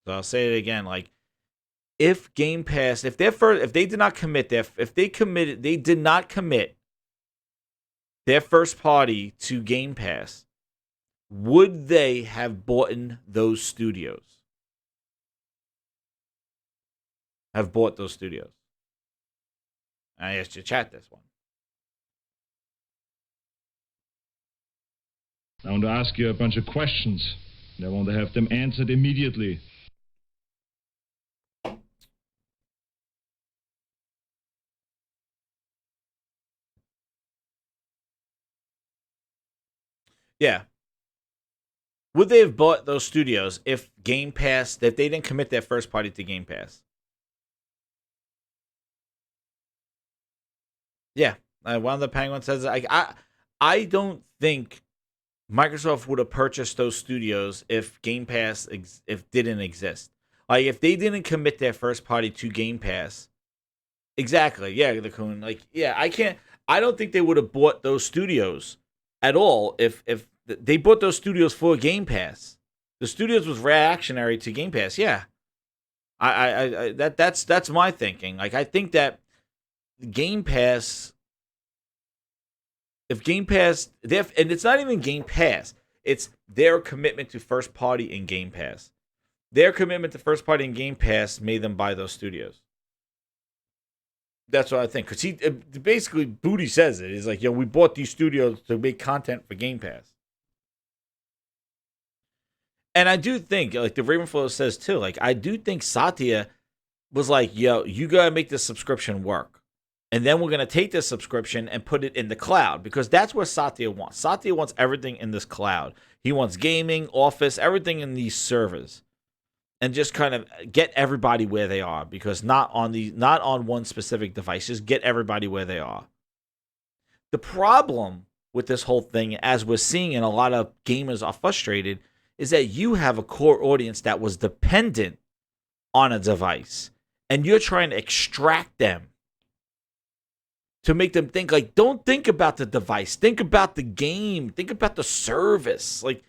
Speaker 1: So I'll say it again, like if Game Pass, if they did not commit they did not commit their first party to Game Pass, would they have bought in those studios? Have bought those studios? I asked you to chat this one.
Speaker 2: I want to ask you a bunch of questions, and I want to have them answered immediately.
Speaker 1: Yeah. Would they have bought those studios if Game Pass, if they didn't commit their first party to Game Pass? Yeah. One of the Penguin says, I don't think Microsoft would have purchased those studios if Game Pass didn't exist. Like, if they didn't commit their first party to Game Pass. Exactly. Yeah, the Coon. Like, yeah, I don't think they would have bought those studios at all if they bought those studios for Game Pass. The studios was reactionary to Game Pass. Yeah, that's my thinking. Like I think that Game Pass, if Game Pass, and it's not even Game Pass, it's their commitment to first party in Game Pass. Their commitment to first party in Game Pass made them buy those studios. That's what I think. Because he basically, Booty says it. He's like, we bought these studios to make content for Game Pass. And I do think, like the Ravenflow says too, like I do think Satya was like, you got to make this subscription work. And then we're going to take this subscription and put it in the cloud. Because that's what Satya wants. Satya wants everything in this cloud. He wants gaming, Office, everything in these servers. And just kind of get everybody where they are, because not on one specific device. Just get everybody where they are. The problem with this whole thing, as we're seeing, and a lot of gamers are frustrated, is that you have a core audience that was dependent on a device, and you're trying to extract them to make them think like, don't think about the device, think about the game, think about the service, like.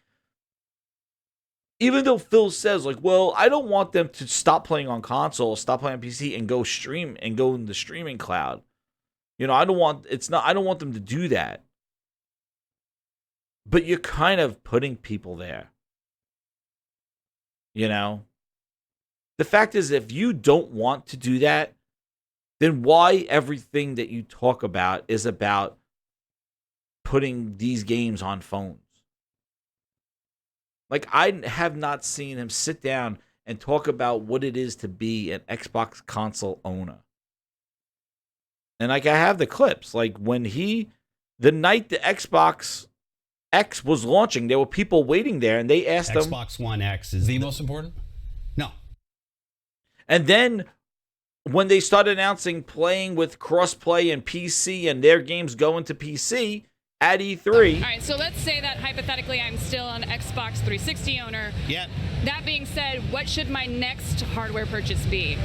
Speaker 1: Even though Phil says, like, well, I don't want them to stop playing on console, stop playing on PC, and go stream and go in the streaming cloud. I don't want them to do that. But you're kind of putting people there. The fact is, if you don't want to do that, then why everything that you talk about is about putting these games on phones? Like, I have not seen him sit down and talk about what it is to be an Xbox console owner. And, like, I have the clips. Like, when the night the Xbox X was launching, there were people waiting there, and they asked them.
Speaker 5: Xbox One X is the most important? No.
Speaker 1: And then, when they started announcing playing with crossplay and PC and their games going to PC at E3.
Speaker 8: All right, so let's say that hypothetically I'm still an Xbox 360 owner.
Speaker 3: Yeah.
Speaker 8: That being said, what should my next hardware purchase be?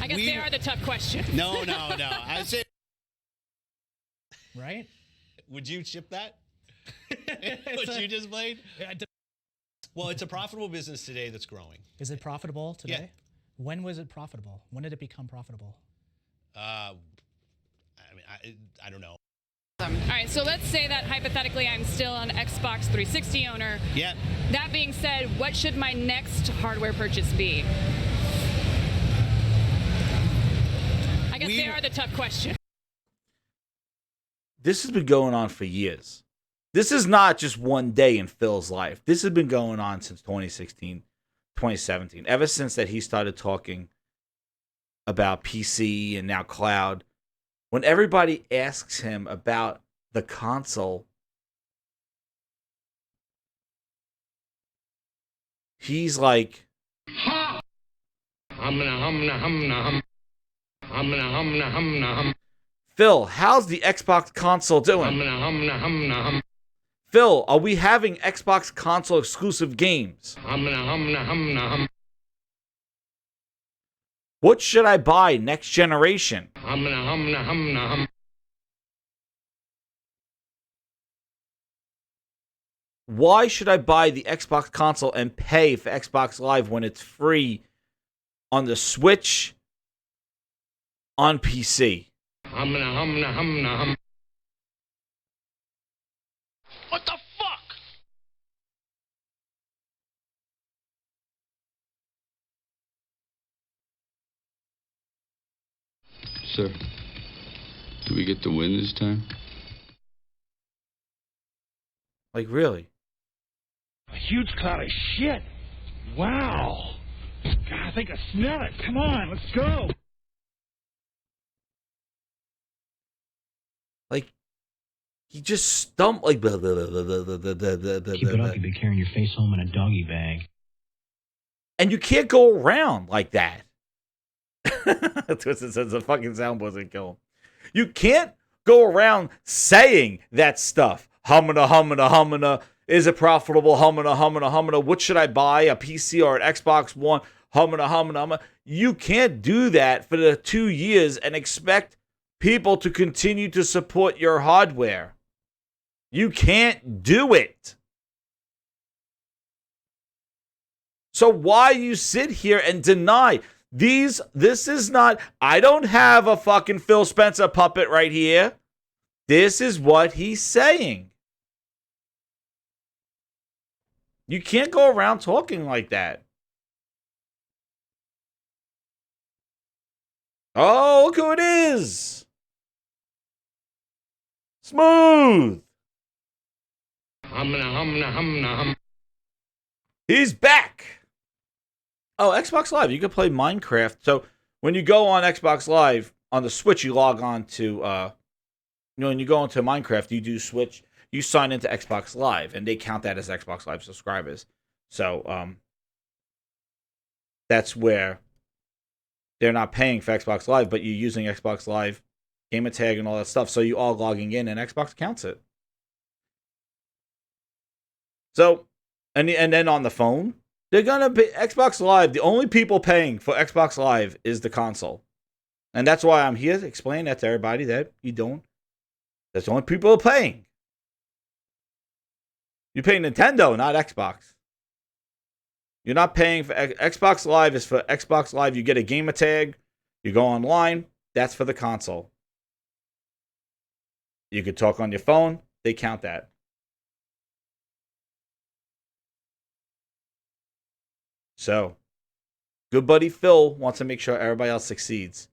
Speaker 8: I guess are the tough questions.
Speaker 3: No. I said,
Speaker 4: Right?
Speaker 3: would you ship that? What you just played? Well, it's a profitable business today that's growing.
Speaker 4: Is it profitable today?
Speaker 3: Yeah.
Speaker 4: When was it profitable? When did it become profitable?
Speaker 3: I mean, I don't know.
Speaker 8: All right, so let's say that hypothetically I'm still an Xbox 360 owner.
Speaker 3: Yeah.
Speaker 8: That being said, what should my next hardware purchase be? I guess they are the tough questions.
Speaker 1: This has been going on for years. This is not just one day in Phil's life. This has been going on since 2016, 2017. Ever since that he started talking about PC and now cloud. When everybody asks him about the console, he's like, Phil, how's the Xbox console doing? Phil, are we having Xbox console exclusive games? What should I buy next generation? Why should I buy the Xbox console and pay for Xbox Live when it's free on the Switch, on PC?
Speaker 6: What the fuck?
Speaker 10: Sir, do we get to win this time?
Speaker 1: Like, really?
Speaker 7: A huge cloud of shit. Wow. God, I think I smell it. Come on, let's go.
Speaker 1: Like, he just stumped like blah, blah, blah, blah, blah, blah, blah, blah, blah,
Speaker 11: Keep it
Speaker 1: blah.
Speaker 11: up, you'll be carrying your face home in a doggy bag.
Speaker 1: And you can't go around like that. Twisted says the fucking sound wasn't kill him. You can't go around saying that stuff. Humana, humana, humana. Is it profitable? Humana, humana, humana. What should I buy? A PC or an Xbox One? Humana, humana, humana. You can't do that for the 2 years and expect people to continue to support your hardware. You can't do it. So why you sit here and deny this is not, I don't have a fucking Phil Spencer puppet right here. This is what he's saying. You can't go around talking like that. Oh, look who it is. Smooth. He's back. Oh, Xbox Live. You can play Minecraft. So when you go on Xbox Live on the Switch, you log on to, when you go into Minecraft, you do Switch. You sign into Xbox Live, and they count that as Xbox Live subscribers. So that's where they're not paying for Xbox Live, but you're using Xbox Live gamer tag and all that stuff. So you all logging in, and Xbox counts it. So, and then on the phone, they're gonna pay Xbox Live. The only people paying for Xbox Live is the console, and that's why I'm here to explain that to everybody that you don't. That's the only people are paying. You pay Nintendo, not Xbox. You're not paying for Xbox Live. Is for Xbox Live. You get a gamer tag. You go online. That's for the console. You could talk on your phone. They count that. So, good buddy Phil wants to make sure everybody else succeeds.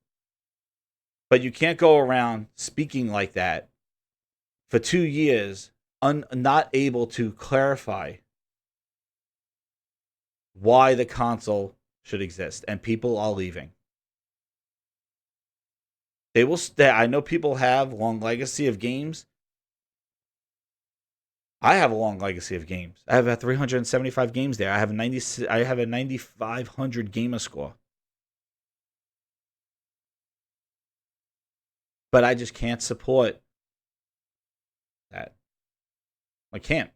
Speaker 1: But you can't go around speaking like that for 2 years, not able to clarify why the console should exist. And people are leaving. They will stay. I know people have long legacy of games. I have a long legacy of games. I have 375 games there. I have a 9,500 gamer score. But I just can't support that. I can't.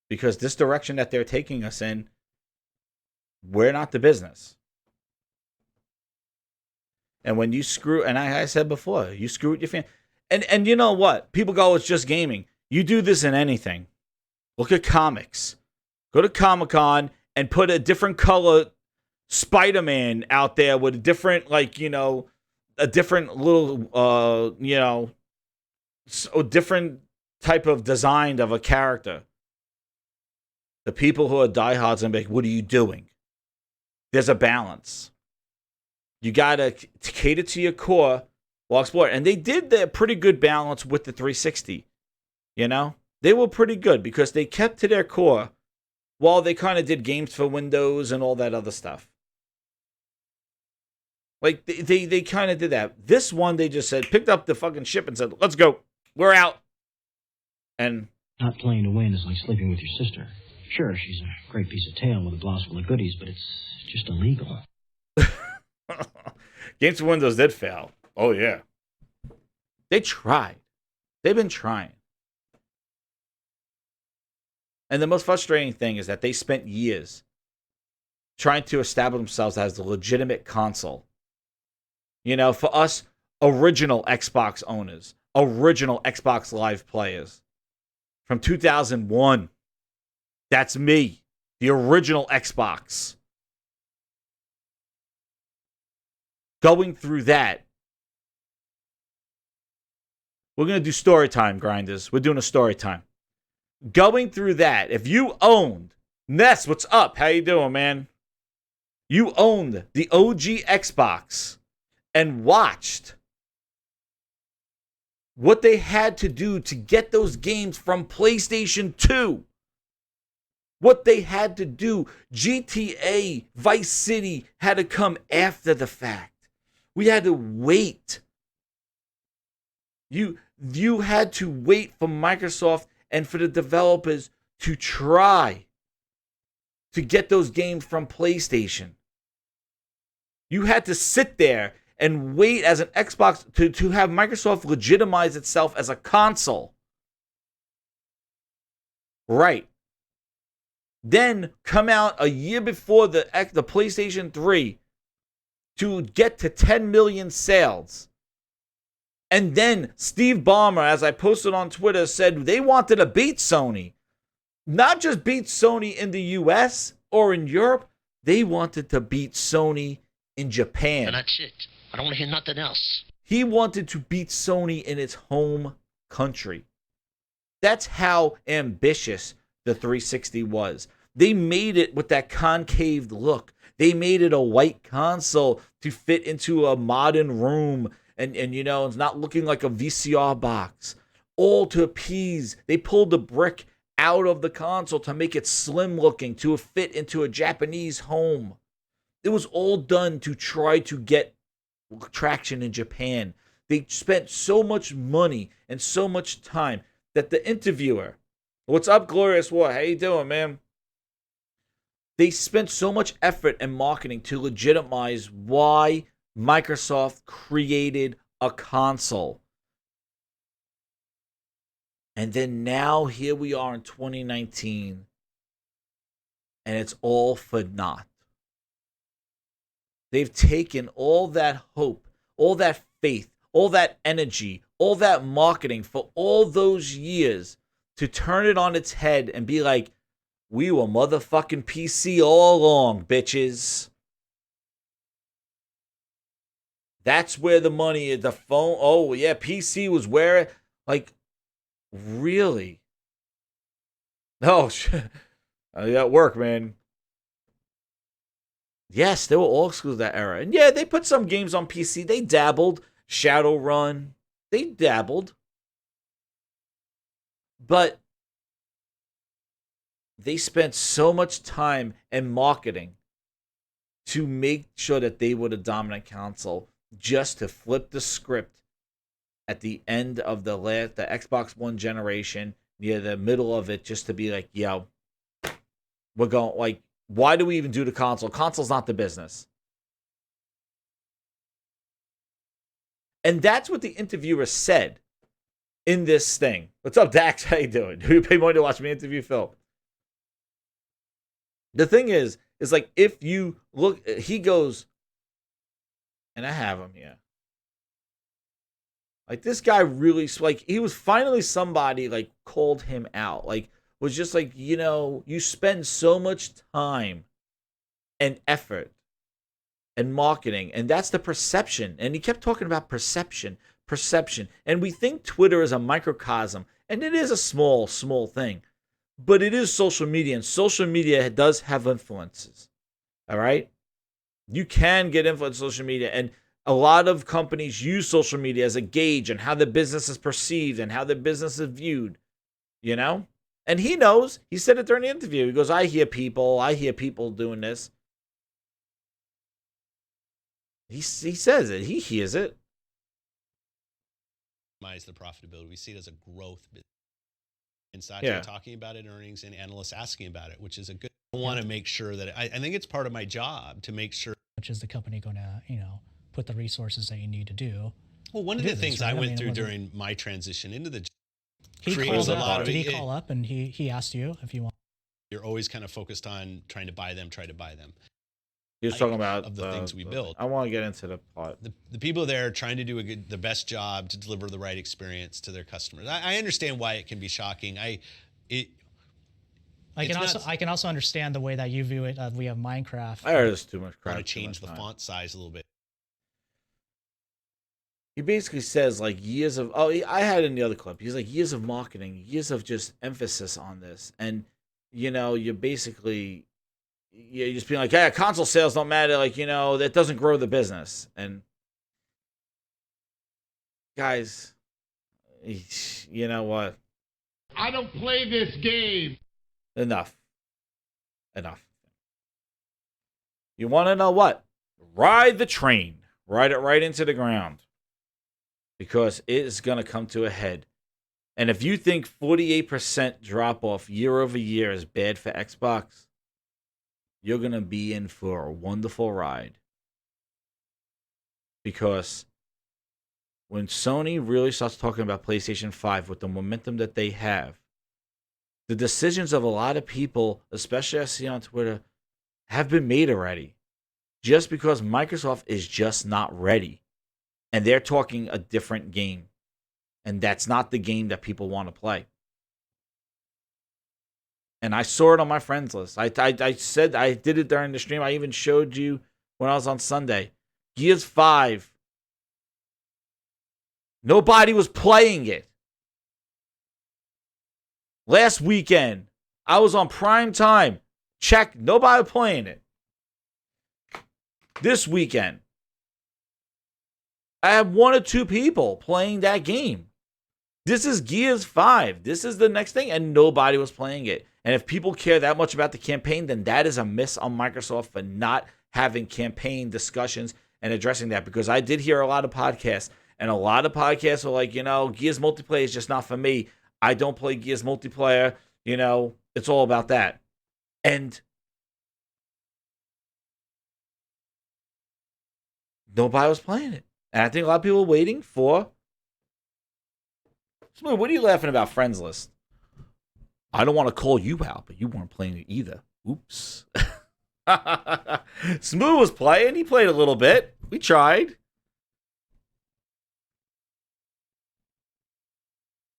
Speaker 1: Because this direction that they're taking us in, we're not the business. And when you screw, and I said before, you screw with your fan. And you know what? People go, it's just gaming. You do this in anything. Look at comics. Go to Comic-Con and put a different color Spider-Man out there with a different, like, you know, a different little, you know, a different type of design of a character. The people who are diehards and be like, what are you doing? There's a balance. You got to cater to your core while exploring. And they did their pretty good balance with the 360. You know? They were pretty good because they kept to their core while they kind of did games for Windows and all that other stuff. Like, they kind of did that. This one, they just said, picked up the fucking ship and said, let's go. We're out. And
Speaker 11: Not playing to win is like sleeping with your sister. Sure, she's a great piece of tail with a blouse full of goodies, but it's just illegal.
Speaker 1: Games for Windows did fail. Oh, yeah. They tried. They've been trying. And the most frustrating thing is that they spent years trying to establish themselves as a legitimate console. You know, for us, original Xbox owners, original Xbox Live players from 2001. That's me, the original Xbox. Going through that. We're going to do story time, grinders. We're doing a story time. Going through that, if you owned, Ness, what's up? How you doing, man? You owned the OG Xbox and watched what they had to do to get those games from PlayStation 2. What they had to do. GTA, Vice City had to come after the fact. We had to wait. You had to wait for Microsoft and for the developers to try to get those games from PlayStation. You had to sit there and wait as an Xbox to have Microsoft legitimize itself as a console. Right. Then come out a year before the PlayStation 3 to get to 10 million sales. And then Steve Ballmer, as I posted on Twitter, said they wanted to beat Sony. Not just beat Sony in the US or in Europe. They wanted to beat Sony in Japan.
Speaker 6: And that's it. I don't want to hear nothing else.
Speaker 1: He wanted to beat Sony in its home country. That's how ambitious the 360 was. They made it with that concave look. They made it a white console to fit into a modern room and you know, it's not looking like a VCR box. All to appease. They pulled the brick out of the console to make it slim looking, to fit into a Japanese home. It was all done to try to get traction in Japan. They spent so much money and so much time that the interviewer, what's up, Glorious War? How you doing, man? They spent so much effort and marketing to legitimize why Microsoft created a console. And then now here we are in 2019, and it's all for naught. They've taken all that hope, all that faith, all that energy, all that marketing for all those years to turn it on its head and be like, we were motherfucking PC all along, bitches. That's where the money is. The phone. Oh, yeah, PC was where. Like, really? Oh, shit. That work, man. Yes, they were all exclusive that era. And yeah, they put some games on PC. They dabbled. Shadowrun. They dabbled. But they spent so much time and marketing to make sure that they were the dominant console, just to flip the script at the end of the Xbox One generation, near the middle of it, just to be like, yo, we're going, like, why do we even do the console? Console's not the business. And that's what the interviewer said in this thing. What's up, Dax? How you doing? Do you pay money to watch me interview Phil? The thing is like, if you look, he goes, And I have him here. Like, this guy really, like, he was finally somebody, like, called him out. Like, was just like, you spend so much time and effort and marketing, and that's the perception. And he kept talking about perception. And we think Twitter is a microcosm, and it is a small thing. But it is social media, and social media does have influences. All right? You can get influence on social media, and a lot of companies use social media as a gauge on how the business is perceived and how the business is viewed, And he knows. He said it during the interview. He goes, I hear people doing this. He says it. He hears it.
Speaker 3: The profitability. We see it as a growth business. And Satya talking about it in earnings and analysts asking about it, which is a good. I want to make sure that I think it's part of my job to make sure.
Speaker 4: Which is the company going to, put the resources that you need to do?
Speaker 3: Well, one of the things I went through during my transition into the job.
Speaker 4: Did he call up and he asked you if you want?
Speaker 3: You're always kind of focused on trying to buy them.
Speaker 1: He was talking about
Speaker 3: the things we build.
Speaker 1: I want to get into the part.
Speaker 3: The people there are trying to do the best job to deliver the right experience to their customers. I understand why it can be shocking. I
Speaker 4: can also understand the way that you view it. We have Minecraft.
Speaker 1: I heard there's too much crap.
Speaker 3: Want to change the font size a little bit.
Speaker 1: He basically says, like, years of... Oh, I had it in the other clip. He's like, years of marketing, years of just emphasis on this. And, you're basically... You're just being like, hey, console sales don't matter. Like, that doesn't grow the business. And, guys, you know what?
Speaker 12: I don't play this game.
Speaker 1: Enough. You want to know what? Ride the train. Ride it right into the ground. Because it is going to come to a head. And if you think 48% drop off year over year is bad for Xbox, you're going to be in for a wonderful ride. Because when Sony really starts talking about PlayStation 5 with the momentum that they have, the decisions of a lot of people, especially I see on Twitter, have been made already. Just because Microsoft is just not ready. And they're talking a different game. And that's not the game that people want to play. And I saw it on my friends list. I said I did it during the stream. I even showed you when I was on Sunday. Gears 5. Nobody was playing it. Last weekend, I was on prime time. Check. Nobody playing it. This weekend, I have 1 or 2 people playing that game. This is Gears 5. This is the next thing, and nobody was playing it. And if people care that much about the campaign, then that is a miss on Microsoft for not having campaign discussions and addressing that. Because I did hear a lot of podcasts, and a lot of podcasts were like, Gears multiplayer is just not for me. I don't play Gears multiplayer. It's all about that. And nobody was playing it. And I think a lot of people were waiting for... Smooth, what are you laughing about, friends list? I don't want to call you out, but you weren't playing it either. Oops. Smooth was playing. He played a little bit. We tried.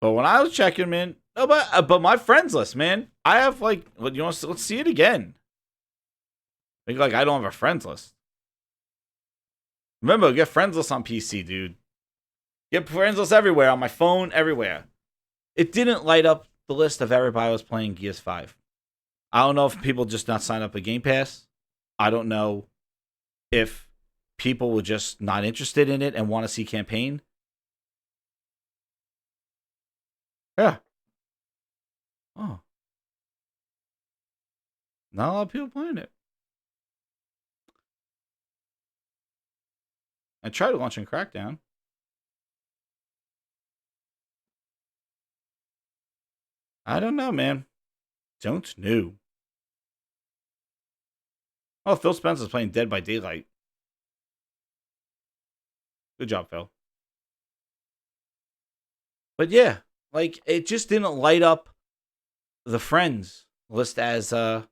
Speaker 1: But when I was checking, man, no, but my friends list, man, I have like, let's see it again. I think I don't have a friends list. Remember, get friends list on PC, dude. Get friends list everywhere, on my phone, everywhere. It didn't light up the list of everybody who was playing Gears 5. I don't know if people just not signed up for Game Pass. I don't know if people were just not interested in it and want to see campaign. Yeah. Oh. Not a lot of people playing it. I tried launching Crackdown. I don't know, man. Don't know. Oh, Phil Spencer's playing Dead by Daylight. Good job, Phil. But yeah, like, it just didn't light up the friends list as I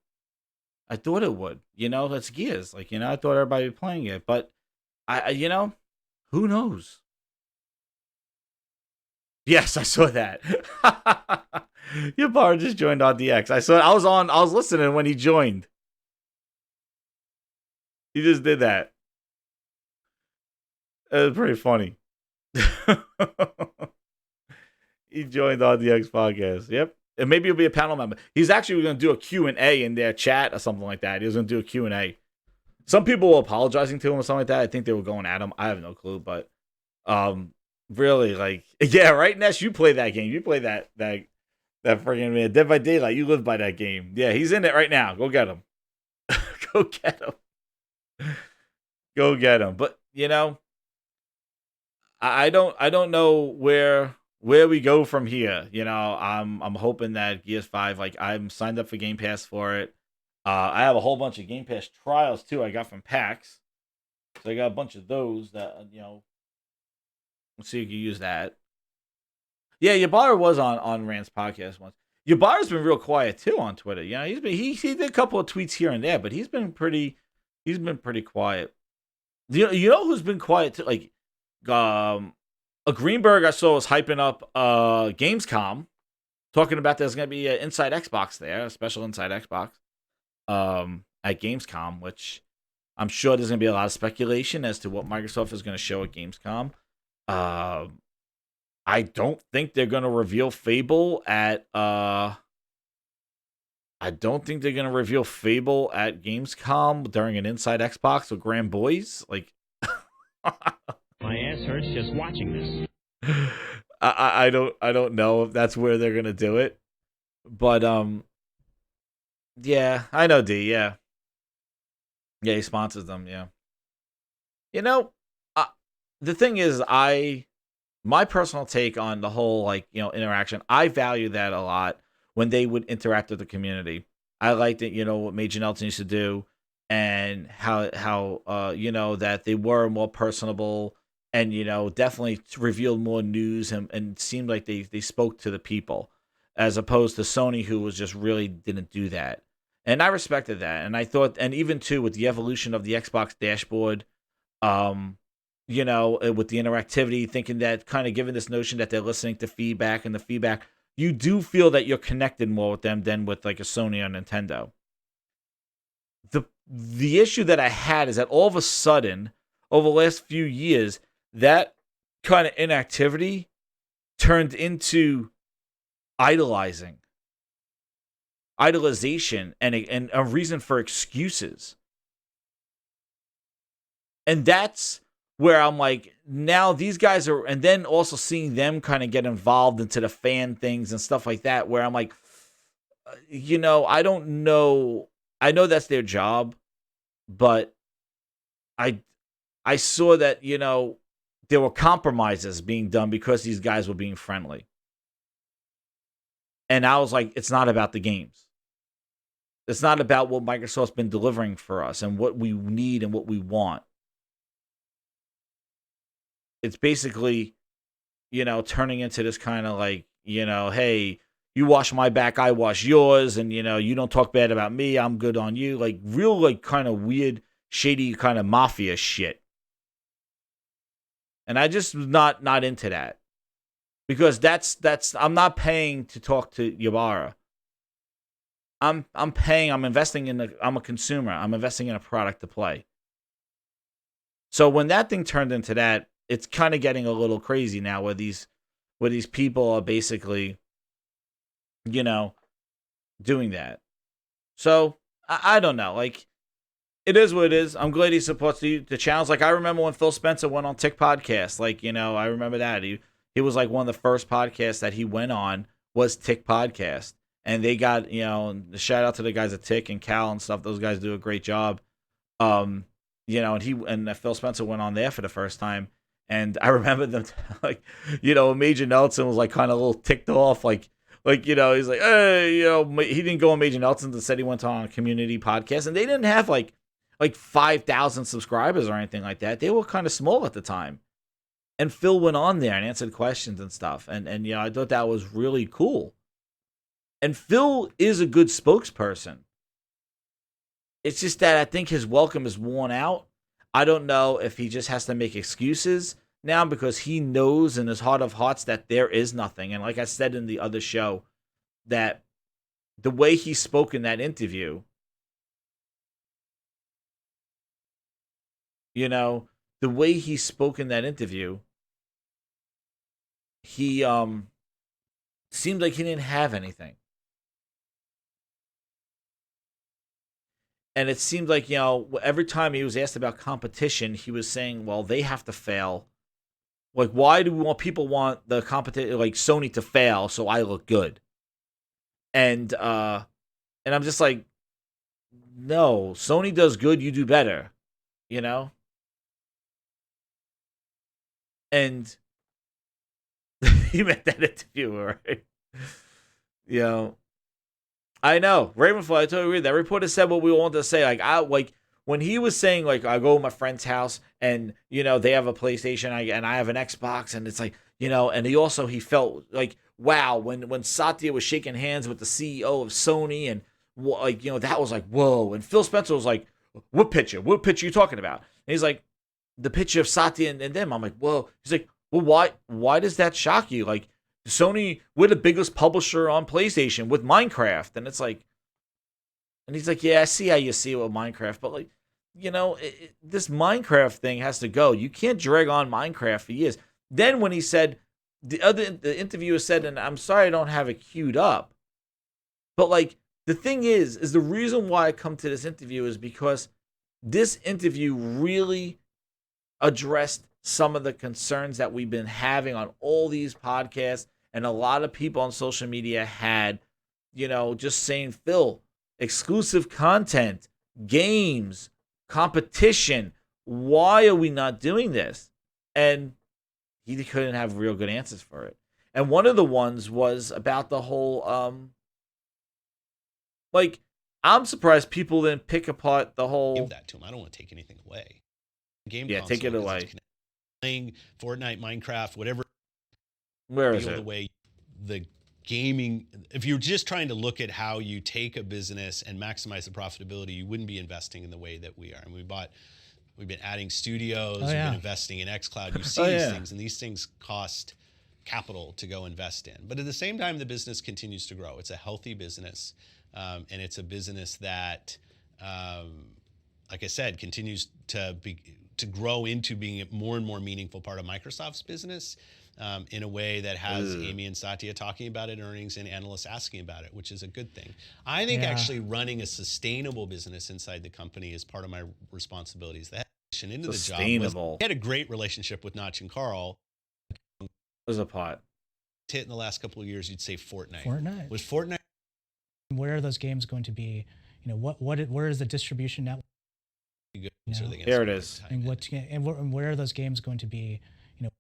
Speaker 1: thought it would. It's Gears. Like, I thought everybody would be playing it. But who knows? Yes, I saw that. Your bar just joined on DX. I was listening when he joined. He just did that. It was pretty funny. He joined on DX podcast. Yep. And maybe he'll be a panel member. He's actually going to do a Q&A in their chat or something like that. He was going to do a Q&A. Some people were apologizing to him or something like that. I think they were going at him. I have no clue, but really, like, yeah, right, Ness, you play that game. You play that friggin' Dead by Daylight. You live by that game. Yeah, he's in it right now. Go get him. Go get him. Go get him. But I don't know where we go from here. I'm hoping that Gears 5, like, I'm signed up for Game Pass for it. I have a whole bunch of Game Pass trials too. I got from PAX, so I got a bunch of those that let's see if you can use that. Yeah, Yabara was on Rand's podcast once. Yabara's been real quiet too on Twitter. He did a couple of tweets here and there, but he's been pretty quiet. You know who's been quiet too? Like, a Greenberg I saw was hyping up Gamescom, talking about there's going to be an Inside Xbox there, a special Inside Xbox at Gamescom, which I'm sure there's going to be a lot of speculation as to what Microsoft is going to show at Gamescom. I don't think they're going to reveal Fable at Gamescom during an Inside Xbox with Grand Boys. Like,
Speaker 13: my ass hurts just watching this.
Speaker 1: I don't know if that's where they're gonna do it, but yeah, I know D. Yeah, he sponsors them. Yeah, the thing is, my personal take on the whole, like, interaction, I value that a lot when they would interact with the community. I liked it, what Major Nelson used to do, and how that they were more personable and, definitely revealed more news and seemed like they spoke to the people, as opposed to Sony, who was just really didn't do that. And I respected that. And I thought, and even too, with the evolution of the Xbox dashboard, with the interactivity, thinking that, kind of giving this notion that they're listening to feedback, and the feedback, you do feel that you're connected more with them than with, like, a Sony or Nintendo. The issue that I had is that all of a sudden, over the last few years, that kind of inactivity turned into idolization, and a reason for excuses. And that's where I'm like, now these guys are, and then also seeing them kind of get involved into the fan things and stuff like that, where I'm like, I don't know. I know that's their job, but I saw that, there were compromises being done because these guys were being friendly. And I was like, it's not about the games. It's not about what Microsoft's been delivering for us and what we need and what we want. It's basically, turning into this kind of like, hey, you wash my back, I wash yours, and, you don't talk bad about me, I'm good on you. Like, real, like, kind of weird, shady kind of mafia shit. And I just was not into that. Because that's I'm not paying to talk to Yabara. I'm investing I'm a consumer. I'm investing in a product to play. So when that thing turned into that, it's kind of getting a little crazy now, where these people are basically, doing that. So I don't know. Like, it is what it is. I'm glad he supports the channels. Like, I remember when Phil Spencer went on Tick Podcast. Like, I remember that. He was like one of the first podcasts that he went on was Tick Podcast. And they got, the shout out to the guys at Tick and Cal and stuff. Those guys do a great job. And Phil Spencer went on there for the first time. And I remember them, like, Major Nelson was like kind of a little ticked off. Like, he's like, hey, he didn't go on Major Nelson and said he went on a community podcast. And they didn't have like 5,000 subscribers or anything like that. They were kind of small at the time. And Phil went on there and answered questions and stuff. And I thought that was really cool. And Phil is a good spokesperson. It's just that I think his welcome is worn out. I don't know if he just has to make excuses now because he knows in his heart of hearts that there is nothing. And like I said in the other show, that the way he spoke in that interview, you know, the way he spoke in that interview, he seemed like he didn't have anything. And it seemed like, you know, every time he was asked about competition, he was saying, well, they have to fail. Like, why do we want people want the competition, like Sony to fail so I look good? And I'm just like, no, Sony does good, you do better, you know? And he met that interviewer, right? You know, I know. Ravenfly, I totally agree. That reporter said what we wanted to say. Like when he was saying, like, I go to my friend's house and, you know, they have a PlayStation and I have an Xbox, and it's like, you know, and he felt like, wow, when Satya was shaking hands with the CEO of Sony, and like, you know, that was like, whoa. And Phil Spencer was like, what picture are you talking about? And he's like, the picture of Satya and them. I'm like, whoa. He's like, well, why does that shock you? Like, Sony, we're the biggest publisher on PlayStation with Minecraft. And it's like, and he's like, yeah, I see how you see it with Minecraft, but like, you know, this Minecraft thing has to go. You can't drag on Minecraft for years. Then when he said, the interviewer said, and I'm sorry I don't have it queued up, but like, the thing is the reason why I come to this interview is because this interview really addressed some of the concerns that we've been having on all these podcasts, and a lot of people on social media had, you know, just saying, Phil, exclusive content, games, competition, why are we not doing this? And he couldn't have real good answers for it. And one of the ones was about the whole, like, I'm surprised people didn't pick apart the whole.
Speaker 3: Give that to him. I don't want to take anything away. Game
Speaker 1: yeah, take it away.
Speaker 3: Playing Fortnite, Minecraft, whatever.
Speaker 1: Where is it?
Speaker 3: The way the gaming, if you're just trying to look at how you take a business and maximize the profitability, you wouldn't be investing in the way that we are. And we've been adding studios, we've been investing in xCloud. You see these things, and these things cost capital to go invest in. But at the same time, the business continues to grow. It's a healthy business, and it's a business that, like I said, continues to grow into being a more and more meaningful part of Microsoft's business, in a way that has Amy and Satya talking about it in earnings and analysts asking about it, which is a good thing. I think actually running a sustainable business inside the company is part of my responsibilities. The into the job was, I had a great relationship with Notch and Carl.
Speaker 1: Was a pot.
Speaker 3: Hit in the last couple of years, you'd say Fortnite.
Speaker 4: Fortnite.
Speaker 3: Was Fortnite?
Speaker 4: Where are those games going to be? You know, where is the distribution network?
Speaker 1: There it is.
Speaker 4: And where are those games going to be? You know,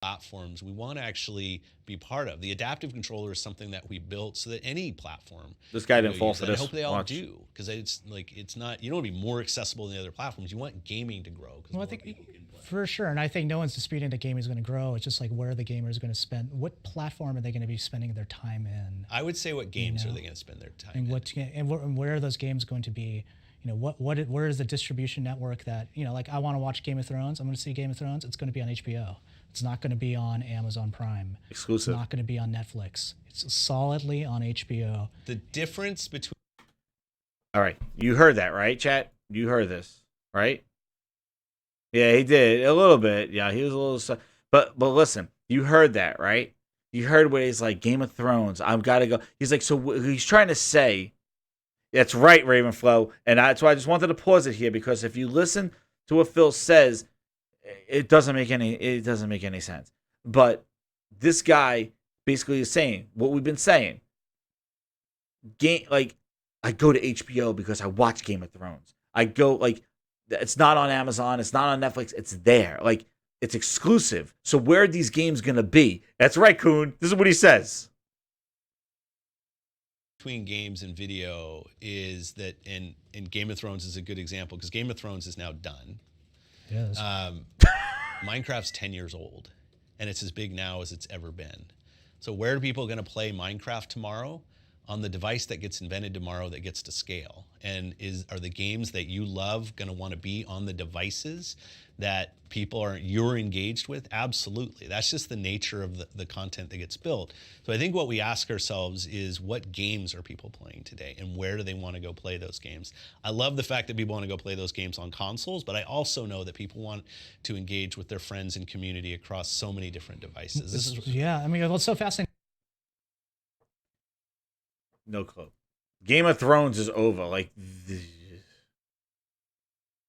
Speaker 3: platforms we want to actually be part of. The adaptive controller is something that we built so that any platform.
Speaker 1: This guy didn't fall for this.
Speaker 3: I hope they all do, because it's like, it's not, you don't want to be more accessible than the other platforms. You want gaming to grow.
Speaker 4: Well, I think for sure, and I think no one's disputing that gaming is going to grow. It's just like, where are the gamers going to spend? What platform are they going to be spending their time in?
Speaker 3: I would say, what games are they going to spend their time in?
Speaker 4: And where are those games going to be? You know, where is the distribution network that, you know, like, I want to watch Game of Thrones. I'm going to see Game of Thrones. It's going to be on HBO. It's not going to be on Amazon Prime.
Speaker 1: Exclusive.
Speaker 4: It's not going to be on Netflix. It's solidly on HBO.
Speaker 3: The difference between...
Speaker 1: All right. You heard that, right, chat? You heard this, right? Yeah, he did. A little bit. Yeah, he was a little... But listen, you heard that, right? You heard what he's like, Game of Thrones. I've got to go. He's like, so he's trying to say... That's right, Ravenflow. And that's why I just wanted to pause it here, because if you listen to what Phil says, it doesn't make any sense. But this guy basically is saying what we've been saying. Like, I go to HBO because I watch Game of Thrones. I go, like, it's not on Amazon, it's not on Netflix, it's there. Like, it's exclusive. So where are these games gonna be? That's right, Kuhn. This is what he says.
Speaker 3: Between games and video is that, and Game of Thrones is a good example, because Game of Thrones is now done.
Speaker 4: Yes.
Speaker 3: Minecraft's 10 years old, and it's as big now as it's ever been. So where are people going to play Minecraft tomorrow? on the device that gets invented tomorrow that gets to scale? And are the games that you love going to want to be on the devices that you're engaged with? Absolutely. That's just the nature of the content that gets built. So I think what we ask ourselves is, what games are people playing today, and where do they want to go play those games? I love the fact that people want to go play those games on consoles, but I also know that people want to engage with their friends and community across so many different devices.
Speaker 4: Yeah, I mean, what's so fascinating?
Speaker 1: No clue. Game of Thrones is over. Like,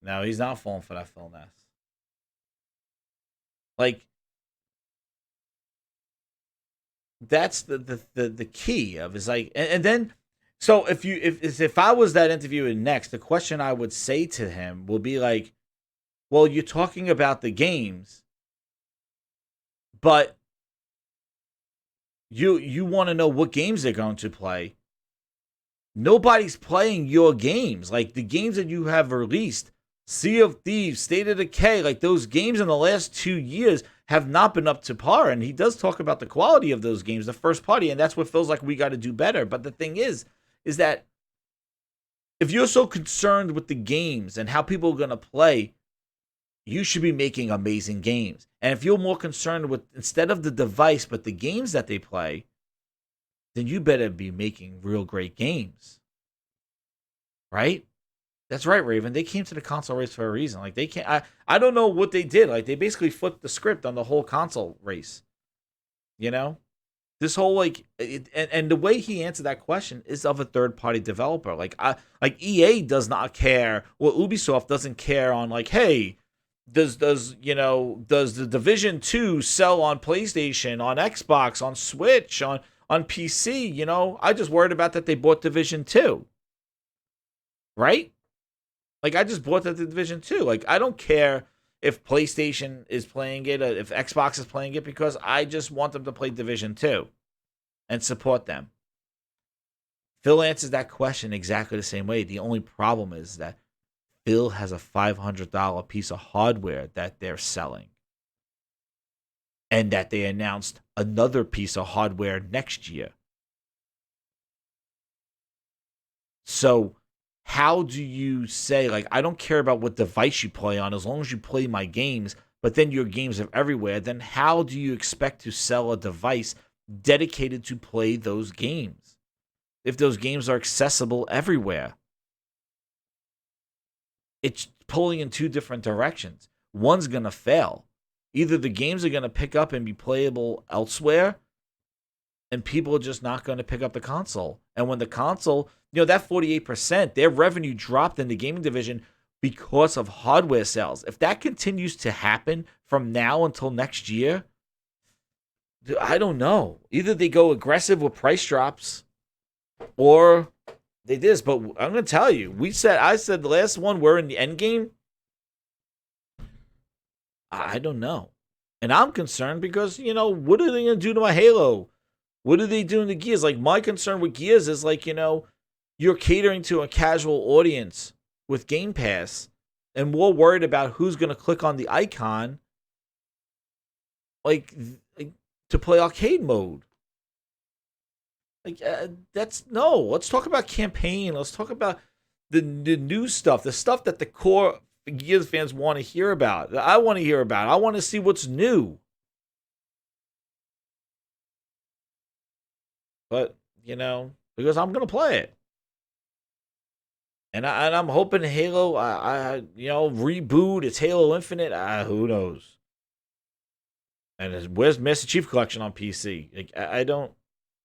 Speaker 1: no, he's not falling for that film mess. Like, that's the key of is like, and then, so if I was that interviewer next, the question I would say to him will be like, well, you're talking about the games, but you want to know what games they're going to play. Nobody's playing your games. Like, the games that you have released, Sea of Thieves, State of Decay, like those games in the last 2 years have not been up to par. And he does talk about the quality of those games, the first party, and that's what feels like we got to do better. But the thing is that if you're so concerned with the games and how people are going to play, you should be making amazing games. And if you're more concerned with, instead of the device, but the games that they play, then you better be making real great games. Right? That's right, Raven. They came to the console race for a reason. Like, they can't, I don't know what they did. Like, they basically flipped the script on the whole console race. You know? This whole, like, and the way he answered that question is of a third-party developer. Like, EA does not care, or Ubisoft doesn't care on, like, hey, does the Division 2 sell on PlayStation, on Xbox, on Switch, on PC? You know, I just worried about that they bought Division 2. Right? Like, I just bought the Division 2. Like, I don't care if PlayStation is playing it, or if Xbox is playing it, because I just want them to play Division 2 and support them. Phil answers that question exactly the same way. The only problem is that Phil has a $500 piece of hardware that they're selling, and that they announced another piece of hardware next year. So how do you say, like, I don't care about what device you play on as long as you play my games, but then your games are everywhere? Then how do you expect to sell a device dedicated to play those games if those games are accessible everywhere? It's pulling in two different directions. One's going to fail. Either the games are going to pick up and be playable elsewhere, and people are just not going to pick up the console. And when the console, that 48%, their revenue dropped in the gaming division because of hardware sales. If that continues to happen from now until next year, I don't know. Either they go aggressive with price drops, or they did this. But I'm going to tell you, I said the last one, we're in the end game. I don't know. And I'm concerned because, what are they going to do to my Halo? What are they doing to Gears? Like, my concern with Gears is, like, you're catering to a casual audience with Game Pass, and more worried about who's going to click on the icon, like to play arcade mode. Like, let's talk about campaign. Let's talk about the new stuff, the stuff that the core Gears fans want to hear about, that I want to hear about. I want to see what's new. But, because I'm going to play it. And I'm hoping Halo, reboot, it's Halo Infinite. Who knows? And where's Master Chief Collection on PC? Like, I don't,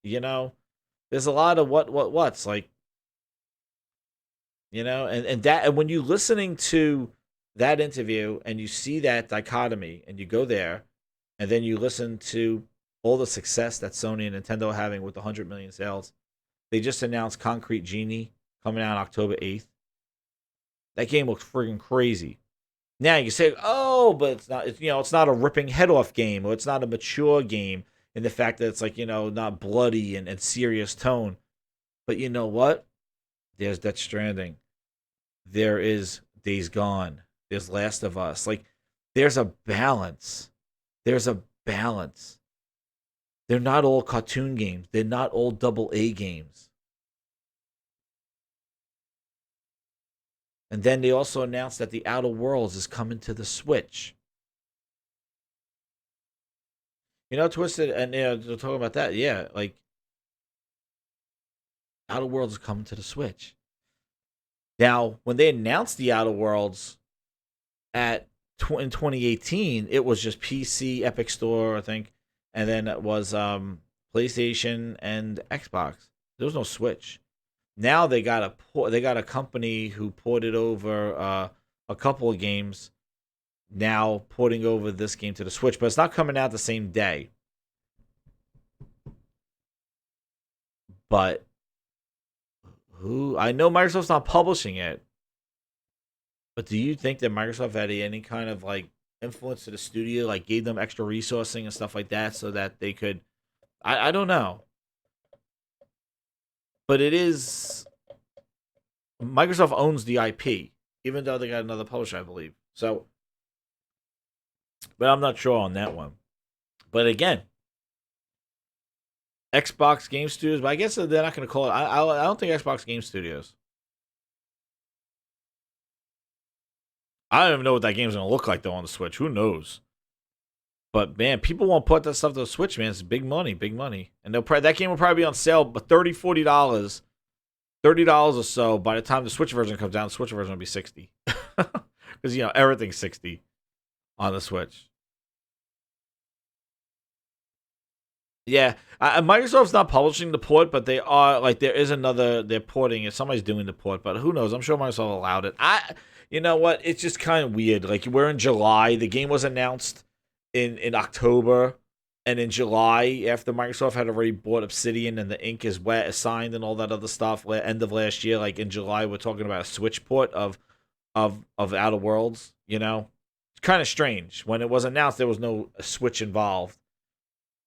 Speaker 1: there's a lot of what's like, and when you listening to that interview and you see that dichotomy and you go there, and then you listen to all the success that Sony and Nintendo are having with 100 million sales. They just announced Concrete Genie coming out October 8th. That game looks friggin' crazy. Now you say, oh, but it's not. It's not a ripping head off game, or it's not a mature game in the fact that it's like not bloody and serious tone. But you know what? There's Death Stranding. There is Days Gone. There's Last of Us. Like, there's a balance. There's a balance. They're not all cartoon games. They're not all AA games. And then they also announced that the Outer Worlds is coming to the Switch. Twisted, and they're talking about that. Yeah, like Outer Worlds is coming to the Switch. Now, when they announced the Outer Worlds in 2018, it was just PC, Epic Store, I think, and then it was PlayStation and Xbox. There was no Switch. Now they got a company who ported over a couple of games. Now porting over this game to the Switch, but it's not coming out the same day. But I know Microsoft's not publishing it. But do you think that Microsoft had any kind of like influence to the studio, like gave them extra resourcing and stuff like that so that they could I don't know. But it is Microsoft owns the IP, even though they got another publisher, I believe. So but I'm not sure on that one. But again, Xbox Game Studios, but I guess they're not going to call it. I don't think Xbox Game Studios. I don't even know what that game's going to look like, though, on the Switch. Who knows? But, man, people won't put that stuff to the Switch, man. It's big money, big money. And that game will probably be on sale, but $30, $40. $30 or so. By the time the Switch version comes down, the Switch version will be $60. Because, everything's $60 on the Switch. Yeah, Microsoft's not publishing the port, but they are, like, there is another, they're porting it. Somebody's doing the port, but who knows? I'm sure Microsoft allowed it. You know what? It's just kind of weird. Like, we're in July. The game was announced in October, and in July, after Microsoft had already bought Obsidian and the ink is wet, is signed, and all that other stuff, end of last year, like, in July, we're talking about a Switch port of Outer Worlds, It's kind of strange. When it was announced, there was no Switch involved.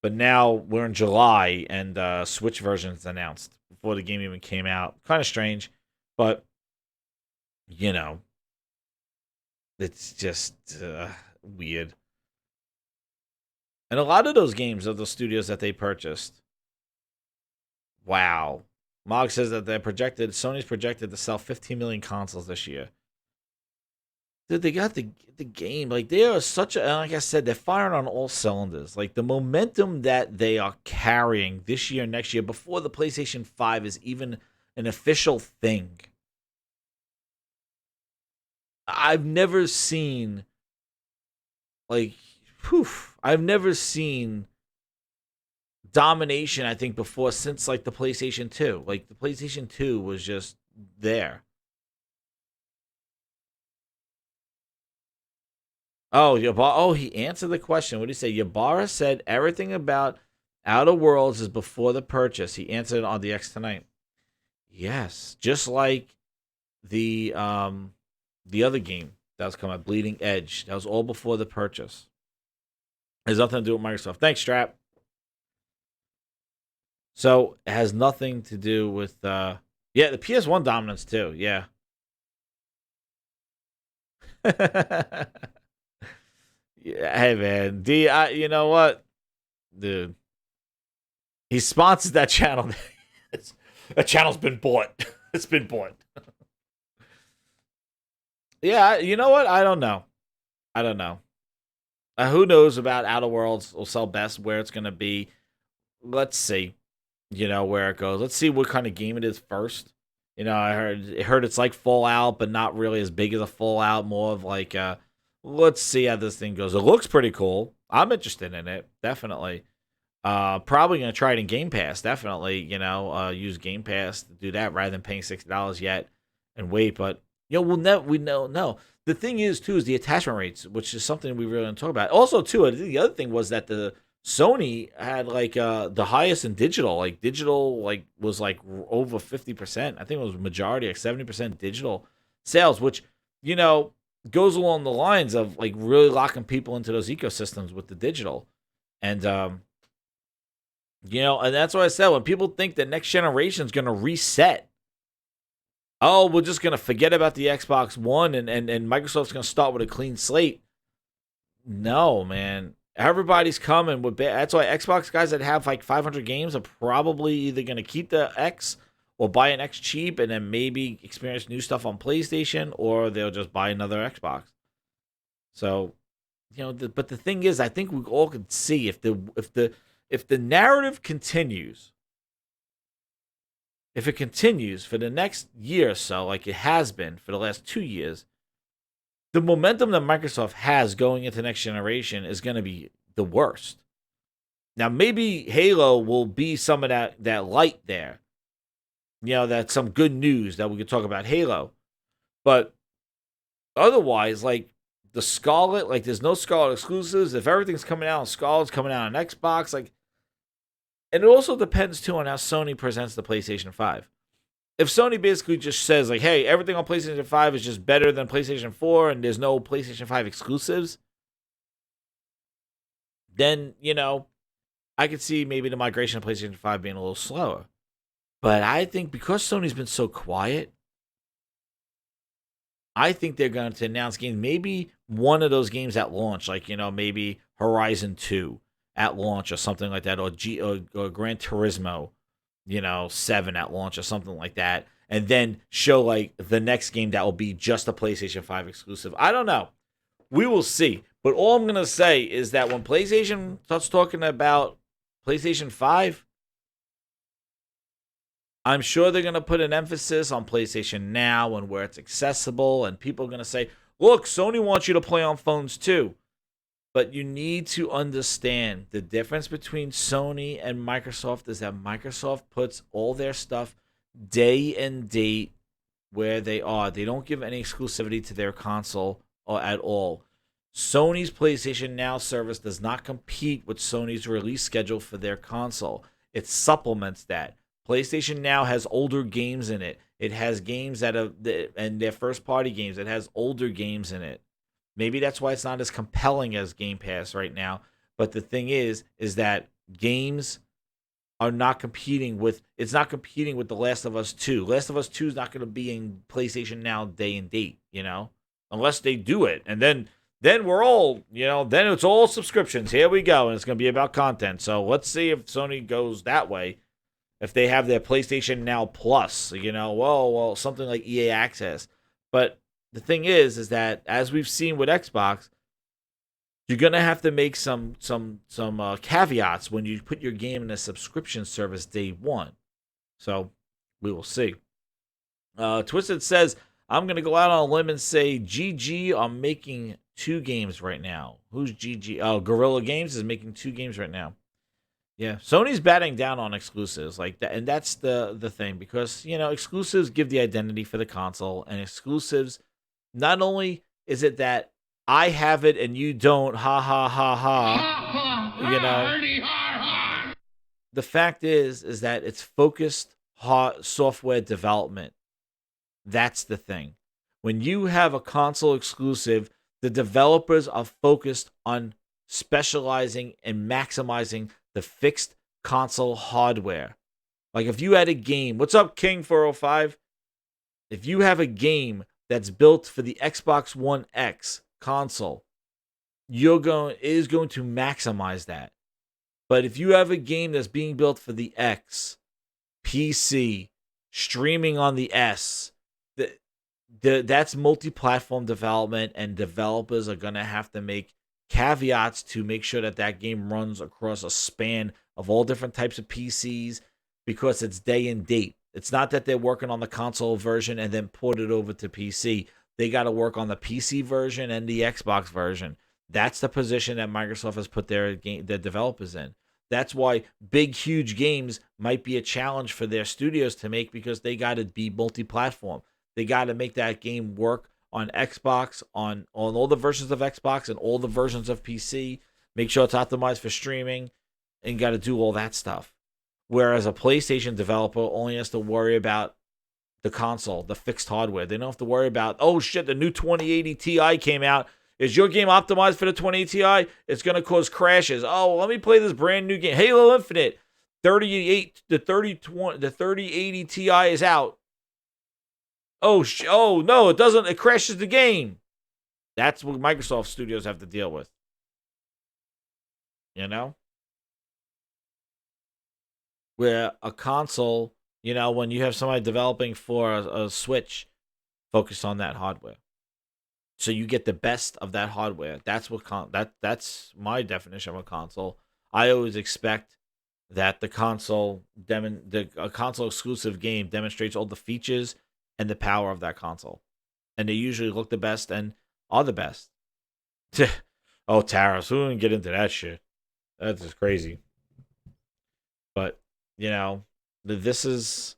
Speaker 1: But now we're in July, and Switch version's announced before the game even came out. Kind of strange, but, it's just weird. And a lot of those games are the studios that they purchased. Wow. Mog says that Sony's projected to sell 15 million consoles this year. Dude, they got the game. Like, they are like I said, they're firing on all cylinders. Like, the momentum that they are carrying this year, next year, before the PlayStation 5 is even an official thing. I've never seen, I've never seen domination, I think, before, since, like, the PlayStation 2. Like, the PlayStation 2 was just there. Oh, he answered the question. What did he say? Ybarra said everything about Outer Worlds is before the purchase. He answered it on the X tonight. Yes, just like the other game that was coming out, Bleeding Edge. That was all before the purchase. It has nothing to do with Microsoft. Thanks, Strap. So it has nothing to do with the PS1 dominance too. Yeah. Yeah, hey man, D, you know what, dude? He sponsors that channel. That channel's been bought. It's been bought. Yeah, you know what? I don't know. Who knows about Outer Worlds? Will sell best, where it's gonna be. Let's see. Where it goes. Let's see what kind of game it is first. I heard it's like Fallout, but not really as big as a Fallout. More of like let's see how this thing goes. It looks pretty cool. I'm interested in it, definitely. Probably gonna try it in Game Pass, definitely. Use Game Pass to do that rather than paying $60 yet and wait. But we know. No, the thing is too is the attachment rates, which is something we really didn't talk about. Also, too, I think the other thing was that the Sony had like the highest in digital. Like digital, like was like over 50%. I think it was majority, like 70% digital sales, which goes along the lines of like really locking people into those ecosystems with the digital. And and that's what I said, when people think the next generation is going to reset, we're just going to forget about the Xbox One and Microsoft's going to start with a clean slate. No, man. Everybody's coming with that's why Xbox guys that have like 500 games are probably either going to keep the X or buy an X cheap and then maybe experience new stuff on PlayStation, or they'll just buy another Xbox. So, but the thing is, I think we all can see if the narrative continues, if it continues for the next year or so, like it has been for the last 2 years, the momentum that Microsoft has going into next generation is going to be the worst. Now, maybe Halo will be some of that light there. That's some good news that we could talk about Halo. But otherwise, like the Scarlet, like there's no Scarlet exclusives. If everything's coming out on Scarlet, it's coming out on Xbox. Like, and it also depends too on how Sony presents the PlayStation 5. If Sony basically just says like, hey, everything on PlayStation 5 is just better than PlayStation 4 and there's no PlayStation 5 exclusives, then, I could see maybe the migration of PlayStation 5 being a little slower. But I think because Sony's been so quiet, I think they're going to announce games, maybe one of those games at launch, like, maybe Horizon 2 at launch or something like that, or Gran Turismo, 7 at launch or something like that, and then show like the next game that will be just a PlayStation 5 exclusive. I don't know. We will see. But all I'm going to say is that when PlayStation starts talking about PlayStation 5, I'm sure they're going to put an emphasis on PlayStation Now and where it's accessible, and people are going to say, look, Sony wants you to play on phones too. But you need to understand the difference between Sony and Microsoft is that Microsoft puts all their stuff day and date where they are. They don't give any exclusivity to their console or at all. Sony's PlayStation Now service does not compete with Sony's release schedule for their console. It supplements that. PlayStation Now has older games in it. It has games that are, and their first-party games. It has older games in it. Maybe that's why it's not as compelling as Game Pass right now. But the thing is that games are not competing with, it's not competing with The Last of Us 2. Last of Us 2 is not going to be in PlayStation Now day and date, unless they do it. And then we're all, then it's all subscriptions. Here we go. And it's going to be about content. So let's see if Sony goes that way. If they have their PlayStation Now Plus, something like EA Access. But the thing is that as we've seen with Xbox, you're gonna have to make some caveats when you put your game in a subscription service day one. So we will see. Twisted says, I'm gonna go out on a limb and say GG are making 2 games right now. Who's GG? Oh, Guerrilla Games is making 2 games right now. Yeah, Sony's batting down on exclusives like that, and that's the thing, because exclusives give the identity for the console, and exclusives, not only is it that I have it and you don't, ha ha ha ha, the fact is that it's focused software development. That's the thing. When you have a console exclusive, the developers are focused on specializing and maximizing the fixed console hardware. Like if you had a game, what's up, King 405? If you have a game that's built for the Xbox One X console, it is going to maximize that. But if you have a game that's being built for the X, PC, streaming on the S, that's multi-platform development, and developers are going to have to make caveats to make sure that game runs across a span of all different types of PCs, because it's day and date. It's not that they're working on the console version and then port it over to PC. They got to work on the PC version and the Xbox version. That's the position that Microsoft has put their developers in. That's why big, huge games might be a challenge for their studios to make, because they got to be multi-platform. They got to make that game work on Xbox, on all the versions of Xbox and all the versions of PC. Make sure it's optimized for streaming, and got to do all that stuff. Whereas a PlayStation developer only has to worry about the console, the fixed hardware. They don't have to worry about, oh shit, the new 2080 Ti came out. Is your game optimized for the 2080 Ti? It's going to cause crashes. Oh, well, let me play this brand new game. Halo Infinite, the 3080 Ti is out. Oh no, it doesn't. It crashes the game. That's what Microsoft studios have to deal with. Where a console You know, when you have somebody developing for a Switch, focus on that hardware. So you get the best of that hardware. That's what that's my definition of a console. I always expect that the a console exclusive game demonstrates all the features and the power of that console, and they usually look the best and are the best. Oh, tariffs! Who didn't get into that shit? That's just crazy. But you know, this is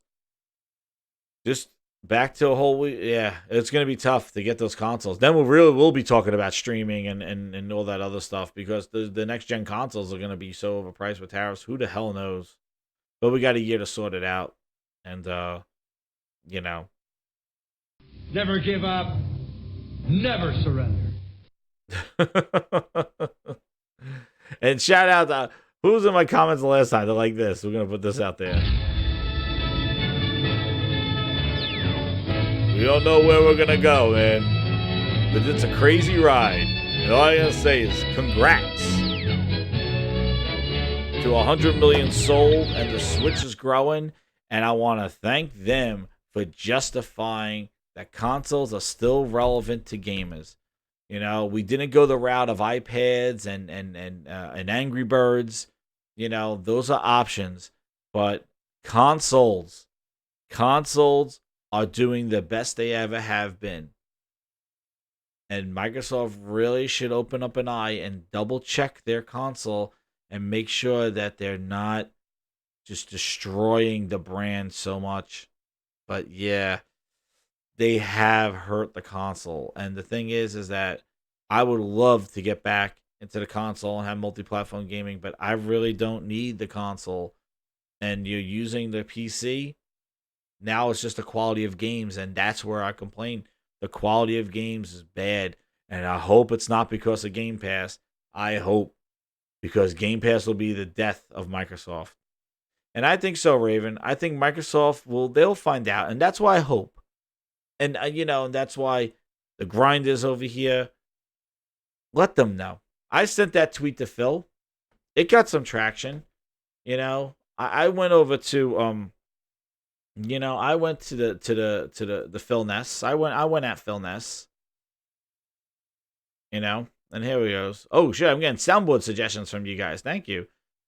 Speaker 1: just back to a whole week. Yeah, it's gonna be tough to get those consoles. Then we'll be talking about streaming and all that other stuff because the next gen consoles are gonna be so overpriced with tariffs. Who the hell knows? But we got a year to sort it out, and you know.
Speaker 7: Never give up. Never surrender.
Speaker 1: And shout out to who was in my comments the last time. They're like this. We're gonna put this out there. We don't know where we're gonna go, man, but it's a crazy ride. And all I gotta say is congrats to 100 million sold, and the Switch is growing. And I want to thank them for justifying that consoles are still relevant to gamers. You know, we didn't go the route of iPads and Angry Birds. You know, those are options, but consoles are doing the best they ever have been. And Microsoft really should open up an eye and double check their console and make sure that they're not just destroying the brand so much. But yeah, they have hurt the console. And the thing is that I would love to get back into the console and have multi-platform gaming, but I really don't need the console. And you're using the PC. Now it's just the quality of games, and that's where I complain. The quality of games is bad, and I hope it's not because of Game Pass. I hope because Game Pass will be the death of Microsoft. And I think so, Raven. I think Microsoft they'll find out, and that's why I hope. And and that's why the grinders over here, let them know. I sent that tweet to Phil. It got some traction. I went over to I went to the Phil Ness. I went at Phil Ness. And here we goes. Oh shit, I'm getting soundboard suggestions from you guys. Thank you.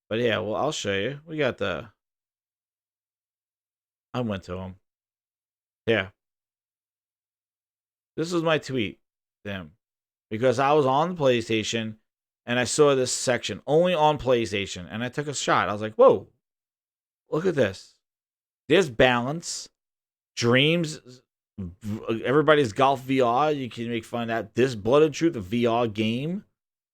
Speaker 1: But yeah, well, I'll show you. We got I went to him. Yeah. This was my tweet to him. Because I was on the PlayStation and I saw this section only on PlayStation and I took a shot. I was like, whoa, look at this. There's balance, dreams, everybody's golf VR. You can make fun of that. This Blood and Truth, a VR game,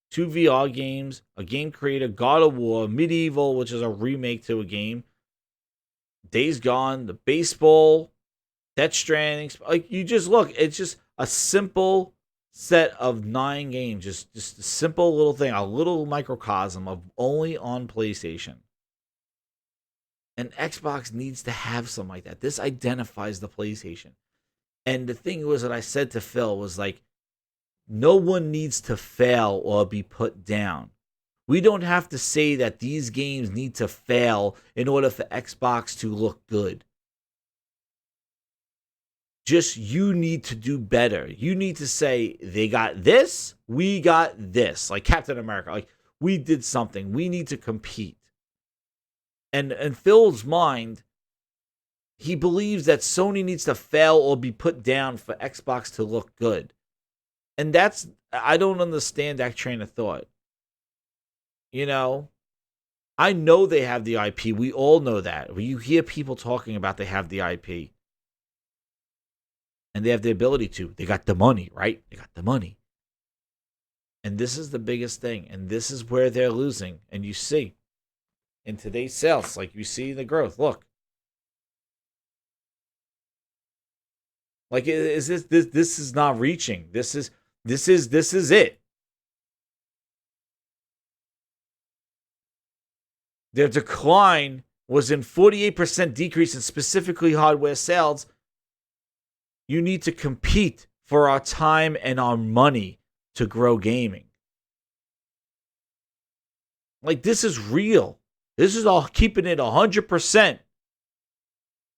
Speaker 1: 2 VR games, a game creator, God of War, Medieval, which is a remake to a game, Days Gone, the baseball, Death Stranding. Like, you just look, it's just a simple set of 9 games, just a simple little thing, a little microcosm of only on PlayStation. And Xbox needs to have something like that. This identifies the PlayStation. And the thing was that I said to Phil was like, no one needs to fail or be put down. We don't have to say that these games need to fail in order for Xbox to look good. Just you need to do better. You need to say, they got this, we got this. Like Captain America. Like, we did something. We need to compete. And in Phil's mind, he believes that Sony needs to fail or be put down for Xbox to look good. And I don't understand that train of thought. I know they have the IP. We all know that. You hear people talking about they have the IP. And they have the ability to. They got the money, right? They got the money. And this is the biggest thing. And this is where they're losing. And you see. In today's sales, like you see the growth. Look, like is this is not reaching. This is it. Their decline was in 48% decrease in specifically hardware sales. You need to compete for our time and our money to grow gaming. Like, this is real. This is all keeping it 100%.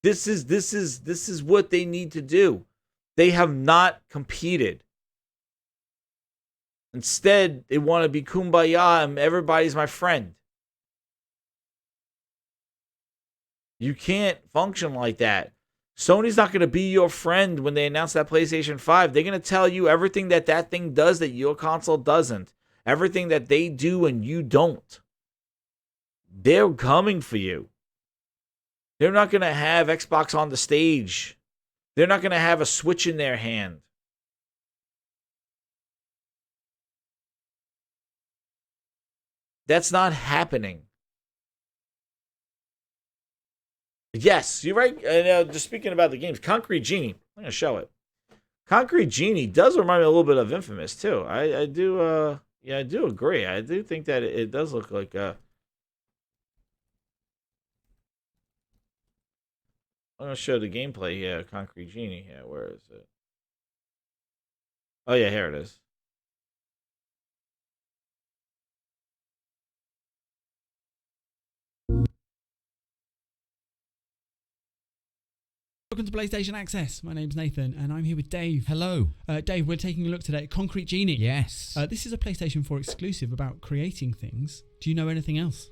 Speaker 1: This is what they need to do. They have not competed. Instead, they want to be kumbaya and everybody's my friend. You can't function like that. Sony's not going to be your friend when they announce that PlayStation 5. They're going to tell you everything that thing does that your console doesn't. Everything that they do and you don't. They're coming for you. They're not going to have Xbox on the stage. They're not going to have a Switch in their hand. That's not happening. Yes, you're right. Just speaking about the games, Concrete Genie. I'm going to show it. Concrete Genie does remind me a little bit of Infamous, too. I do agree. I do think that it does look like... I'm going to show the gameplay here, Concrete Genie here. Where is it? Oh, yeah, here it is.
Speaker 14: Welcome to PlayStation Access. My name's Nathan, and I'm here with Dave.
Speaker 5: Hello.
Speaker 14: Dave, we're taking a look today at Concrete Genie.
Speaker 5: Yes.
Speaker 14: This is a PlayStation 4 exclusive about creating things. Do you know anything else?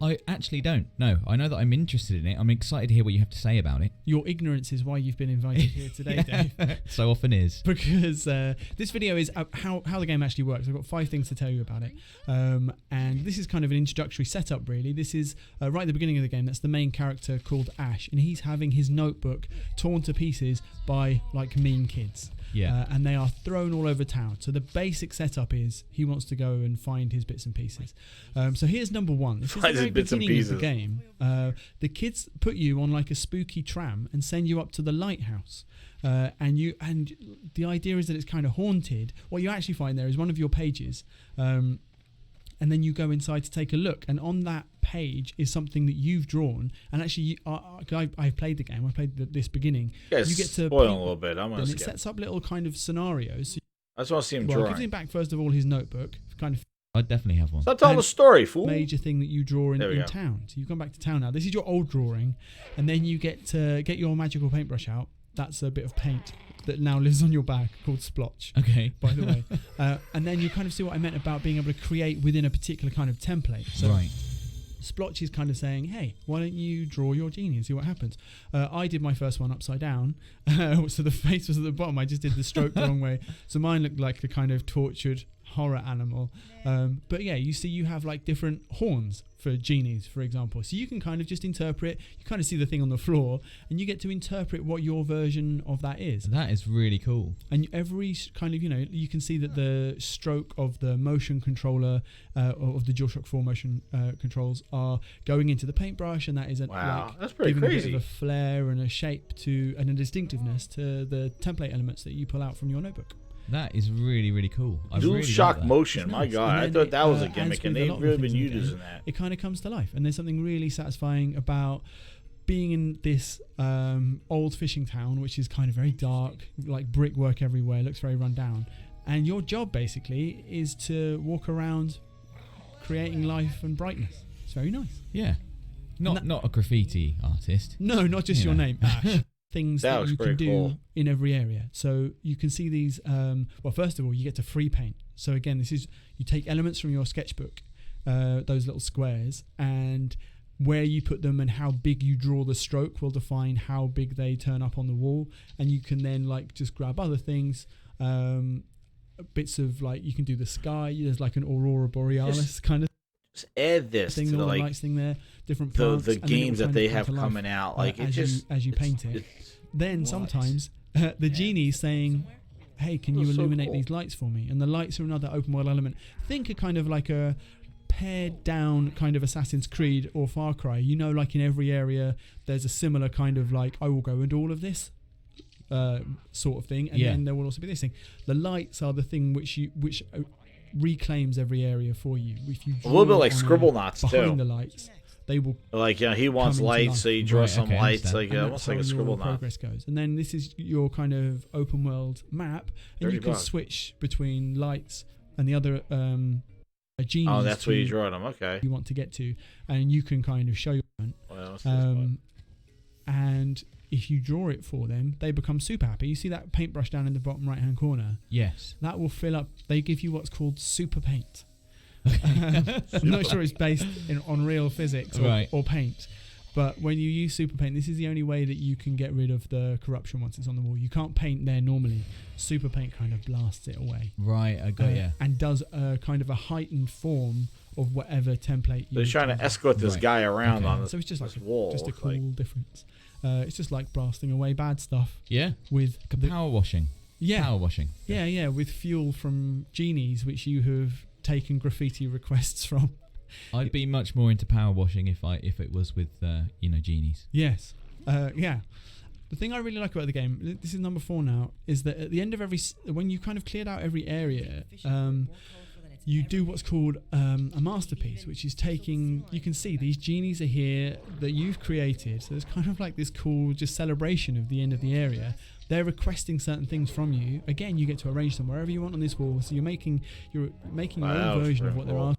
Speaker 5: I actually don't. No, I know that I'm interested in it. I'm excited to hear what you have to say about it.
Speaker 14: Your ignorance is why you've been invited here today, Dave.
Speaker 5: So often is.
Speaker 14: Because this video is how the game actually works. I've got 5 things to tell you about it. And this is kind of an introductory setup, really. This is right at the beginning of the game. That's the main character called Ash. And he's having his notebook torn to pieces by, like, mean kids.
Speaker 5: Yeah.
Speaker 14: And they are thrown all over town. So the basic setup is he wants to go and find his bits and pieces. So here's number 1. This is the very beginning of the game. The kids put you on like a spooky tram and send you up to the lighthouse. And the idea is that it's kind of haunted. What you actually find there is one of your pages. And then you go inside to take a look, and on that page is something that you've drawn. And actually, I've played the game. I played this beginning.
Speaker 1: You get to spoil a little bit. I'm gonna skip.
Speaker 14: And it sets up little kind of scenarios.
Speaker 1: I just want to see him drawing.
Speaker 14: Gives him back first of all his notebook, kind of.
Speaker 5: I'd definitely have one.
Speaker 1: So tell the story, fool.
Speaker 14: Major thing that you draw in town. So you've gone back to town now. This is your old drawing, and then you get your magical paintbrush out. That's a bit of paint that now lives on your back called splotch.
Speaker 5: Okay.
Speaker 14: By the way. And then you kind of see what I meant about being able to create within a particular kind of template. So
Speaker 5: right.
Speaker 14: Splotch is kind of saying, hey, why don't you draw your genie and see what happens? I did my first one upside down. So the face was at the bottom. I just did the stroke the wrong way. So mine looked like the kind of tortured horror animal. But yeah, you see you have like different horns for genies, for example. So you can kind of just interpret, you kind of see the thing on the floor, and you get to interpret what your version of that is.
Speaker 5: That is really cool.
Speaker 14: And every kind of, you can see that the stroke of the motion controller, of the DualShock 4 motion controls are going into the paintbrush, and that is
Speaker 1: that's pretty
Speaker 14: giving
Speaker 1: crazy.
Speaker 14: a bit of a flair and a shape to, and a distinctiveness to the template elements that you pull out from your notebook.
Speaker 5: That is really, really cool.
Speaker 1: DualShock
Speaker 5: really
Speaker 1: motion, my God. I thought that was a gimmick, and they've really been
Speaker 14: using
Speaker 1: using that.
Speaker 14: It kind of comes to life, and there's something really satisfying about being in this old fishing town, which is kind of very dark, like brickwork everywhere, looks very run down. And your job, basically, is to walk around creating life and brightness. It's very nice.
Speaker 5: Yeah. Not a graffiti artist.
Speaker 14: No, not just your name, Ash. Things that you can do
Speaker 1: cool.
Speaker 14: in every area. So you can see these, well, first of all, you get to free paint. So again, you take elements from your sketchbook, those little squares, and where you put them and how big you draw the stroke will define how big they turn up on the wall. And you can then like just grab other things, bits of like, you can do the sky, there's like an aurora borealis kind of
Speaker 1: just add this
Speaker 14: thing,
Speaker 1: to the,
Speaker 14: like, lights thing there, different plants,
Speaker 1: the games that they have coming out, like
Speaker 14: as you paint it. Then sometimes the genie's saying, "Hey, can you illuminate these lights for me?" And the lights are another open world element. Think a kind of like a pared down kind of Assassin's Creed or Far Cry. Like in every area, there's a similar kind of like, I will go and do all of this sort of thing, and then there will also be this thing. The lights are the thing which reclaims every area for you. If you
Speaker 1: a little bit like Scribble Knots too.
Speaker 14: Behind the lights, they will
Speaker 1: he wants lights, so you draw some lights, like almost like a Scribble Knot.
Speaker 14: Progress goes, and then this is your kind of open world map, and you can switch between lights and the other genies.
Speaker 1: Oh, that's where you draw them. Okay.
Speaker 14: You want to get to, and you can kind of show your. and if you draw it for them, they become super happy. You see that paintbrush down in the bottom right-hand corner?
Speaker 5: Yes.
Speaker 14: That will fill up. They give you what's called super paint. I'm not sure it's based on real physics or paint. But when you use super paint, this is the only way that you can get rid of the corruption once it's on the wall. You can't paint there normally. Super paint kind of blasts it away.
Speaker 5: Right, I got you.
Speaker 14: And does a kind of a heightened form of whatever template
Speaker 1: They're trying to escort this guy around on this,
Speaker 14: so it's just
Speaker 1: this
Speaker 14: like
Speaker 1: wall.
Speaker 14: Just a cool difference. It's just like blasting away bad stuff.
Speaker 5: Yeah.
Speaker 14: With
Speaker 5: power washing.
Speaker 14: Yeah.
Speaker 5: Power washing.
Speaker 14: Yeah, with fuel from Genies, which you have taken graffiti requests from.
Speaker 5: I'd be much more into power washing if it was with Genies.
Speaker 14: Yes. Yeah. The thing I really like about the game, this is number 4 now, is that at the end of when you kind of cleared out every area, you do what's called a masterpiece, which is taking, you can see these genies are here that you've created, so it's kind of like this cool just celebration of the end of the area. They're requesting certain things from you. Again, you get to arrange them wherever you want on this wall, so you're making your own version of what they're asking.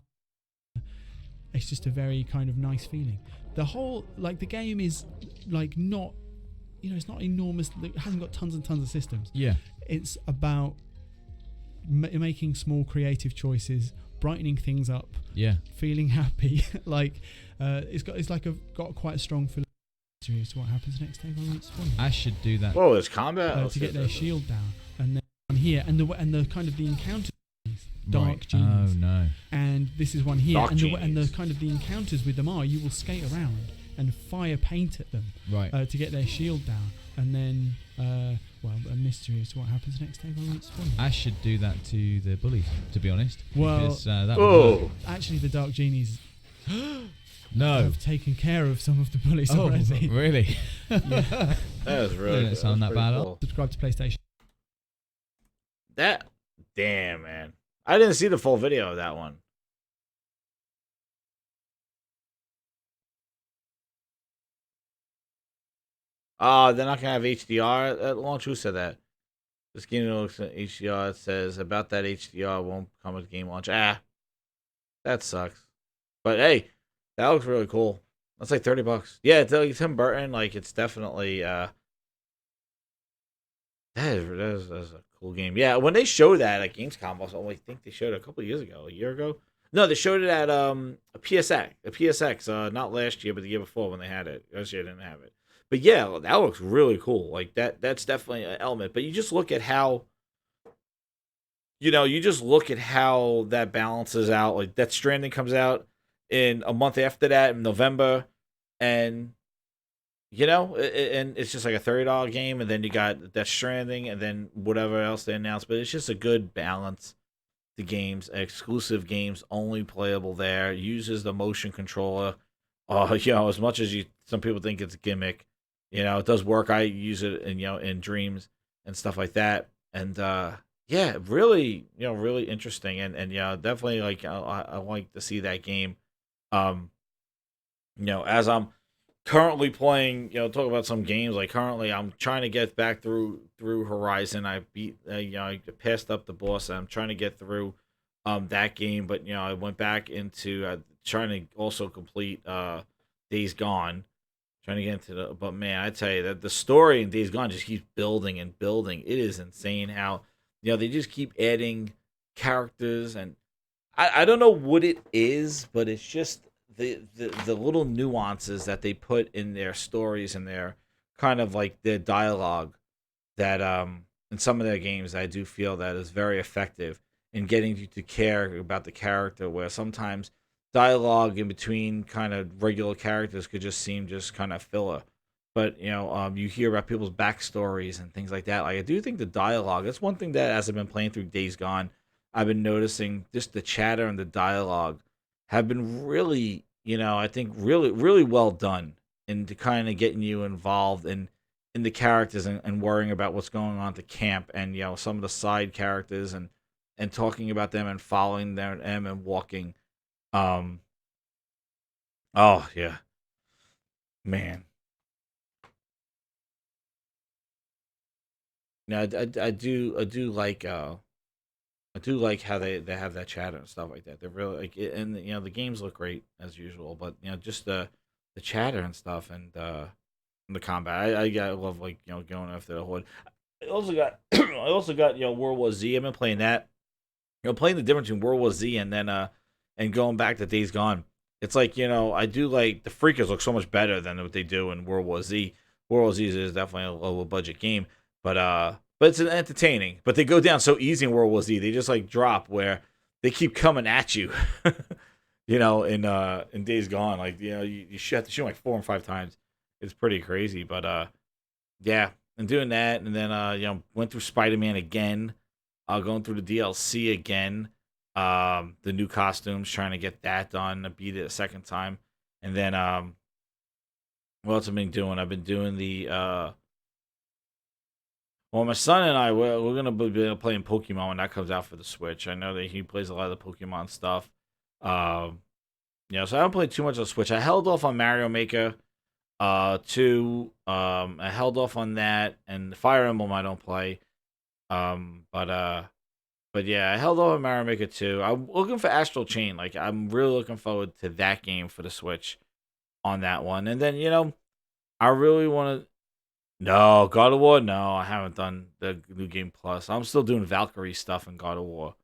Speaker 14: It's just a very kind of nice feeling. The whole, like, the game is like not, it's not enormous. It hasn't got tons and tons of systems.
Speaker 5: Yeah.
Speaker 14: It's about making small creative choices, brightening things up.
Speaker 5: Yeah.
Speaker 14: Feeling happy. Like, it's got quite a strong feeling as to what happens next time. I won't spoil it.
Speaker 5: Ash should do that.
Speaker 1: Whoa, there's combat
Speaker 14: to get their shield down, and then here and the kind of the encounter. Dark Genies.
Speaker 5: Oh no!
Speaker 14: And this is one here,
Speaker 1: Dark
Speaker 14: and the kind of the encounters with them are you will skate around and fire paint at them, to get their shield down, and then a mystery as to what happens next time. I won't spoil it.
Speaker 5: Ash should do that to the bullies, to be honest.
Speaker 14: Well,
Speaker 5: because, that would work.
Speaker 14: Actually, the Dark Genies.
Speaker 5: No,
Speaker 14: I've taken care of some of the bullies already.
Speaker 5: Really?
Speaker 14: Yeah.
Speaker 1: That was really.
Speaker 5: Didn't sound that bad.
Speaker 1: Cool.
Speaker 14: Subscribe to PlayStation.
Speaker 1: Damn, man. I didn't see the full video of that one. They're not gonna have HDR at launch. Who said that? This game looks at HDR. It says about that HDR won't come with game launch. That sucks. But hey, that looks really cool. That's like $30. Yeah, it's like Tim Burton. Like, it's definitely that is a cool game. Yeah, when they showed that at Gamescom, I think they showed it a couple of years ago, a year ago. No, they showed it at a PSX, not last year, but the year before when they had it. Last year I didn't have it. But yeah, that looks really cool. Like that's definitely an element. But you just look at how, that balances out. Like Death Stranding comes out in a month after that in November, and and it's just like a $30 game, and then you got Death Stranding, and then whatever else they announced. But it's just a good balance. The games, exclusive games, only playable there. Uses the motion controller. As much as some people think it's a gimmick, it does work. I use it in Dreams and stuff like that. And really, really interesting. And definitely I like to see that game. As I'm currently playing, talk about some games. Like currently, I'm trying to get back through Horizon. I beat, I passed up the boss. And I'm trying to get through that game, but I went back into trying to also complete Days Gone. Trying to get into but man, I tell you that the story in Days Gone just keeps building and building. It is insane how they just keep adding characters, and I don't know what it is, but it's just the little nuances that they put in their stories and their kind of like their dialogue that in some of their games I do feel that is very effective in getting you to care about the character, where sometimes dialogue in between kind of regular characters could just seem just kind of filler. But you hear about people's backstories and things like that. Like I do think the dialogue, that's one thing that as I've been playing through Days Gone, I've been noticing just the chatter and the dialogue have been really, I think really, really well done into kind of getting you involved in the characters and worrying about what's going on at the camp, and some of the side characters and talking about them and following them and walking. Oh yeah, man. Now I do like how they have that chatter and stuff like that. They're really like, and the games look great as usual, but just the chatter and stuff, and in the combat. I love like going after the horde. I also got I also got World War Z. I've been playing that. Playing the difference between World War Z and going back to Days Gone. It's like I do like the Freakers look so much better than what they do in World War Z. World War Z is definitely a low budget game, but it's entertaining. But they go down so easy in World War Z. They just like drop where they keep coming at you. In Days Gone, like you have to shoot like 4 and 5 times. It's pretty crazy, but yeah, and doing that, and then went through Spider-Man again, going through the DLC again, the new costumes, trying to get that done. I beat it a second time, and then what else I've been doing? I've been doing the well, my son and I we're gonna be playing Pokemon when that comes out for the Switch. I know that he plays a lot of the Pokemon stuff. So I haven't played too much on Switch. I held off on Mario Maker 2. I held off on that, and Fire Emblem I don't play. But yeah, I held off on Mario Maker 2. I'm looking for Astral Chain. Like I'm really looking forward to that game for the Switch on that one. And then I really want to. No, God of War. No, I haven't done the new game plus. I'm still doing Valkyrie stuff in God of War.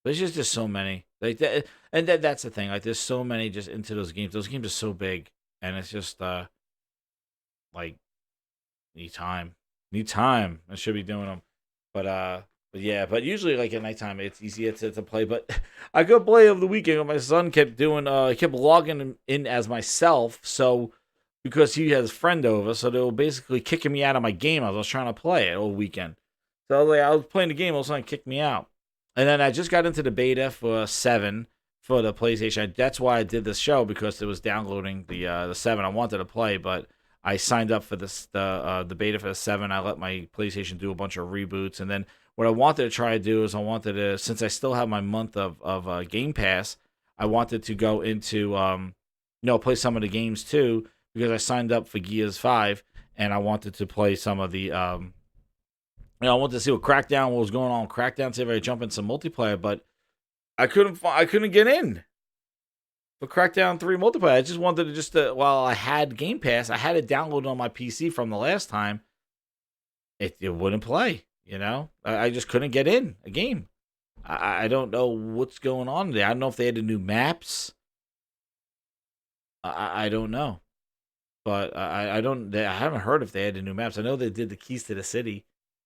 Speaker 1: There's just so many like that, and that's the thing. Like there's so many just into those games. Those games are so big, and it's just like need time. I should be doing them, but yeah. But usually like at nighttime, it's easier to play. But I could play over the weekend. My son kept doing kept logging in as myself, so. Because he has a friend over, so they were basically kicking me out of my game. I was trying to play it all weekend. So I was playing the game, all of a sudden kicked me out. And then I just got into the beta for 7 for the PlayStation. That's why I did this show, because it was downloading the 7. I wanted to play, but I signed up for the beta for the 7. I let my PlayStation do a bunch of reboots. And then what I wanted to try to do is since I still have my month of Game Pass, I wanted to go into, play some of the games too, because I signed up for Gears 5, and I wanted to play some of the, I wanted to see what was going on. Crackdown, see if I could jump in some multiplayer, but I couldn't get in for Crackdown 3 multiplayer. I just wanted to while I had Game Pass, I had it downloaded on my PC from the last time. It wouldn't play, I just couldn't get in a game. I don't know what's going on there. I don't know if they had the new maps. I don't know. But I haven't heard if they had the new maps. I know they did the Keys to the City.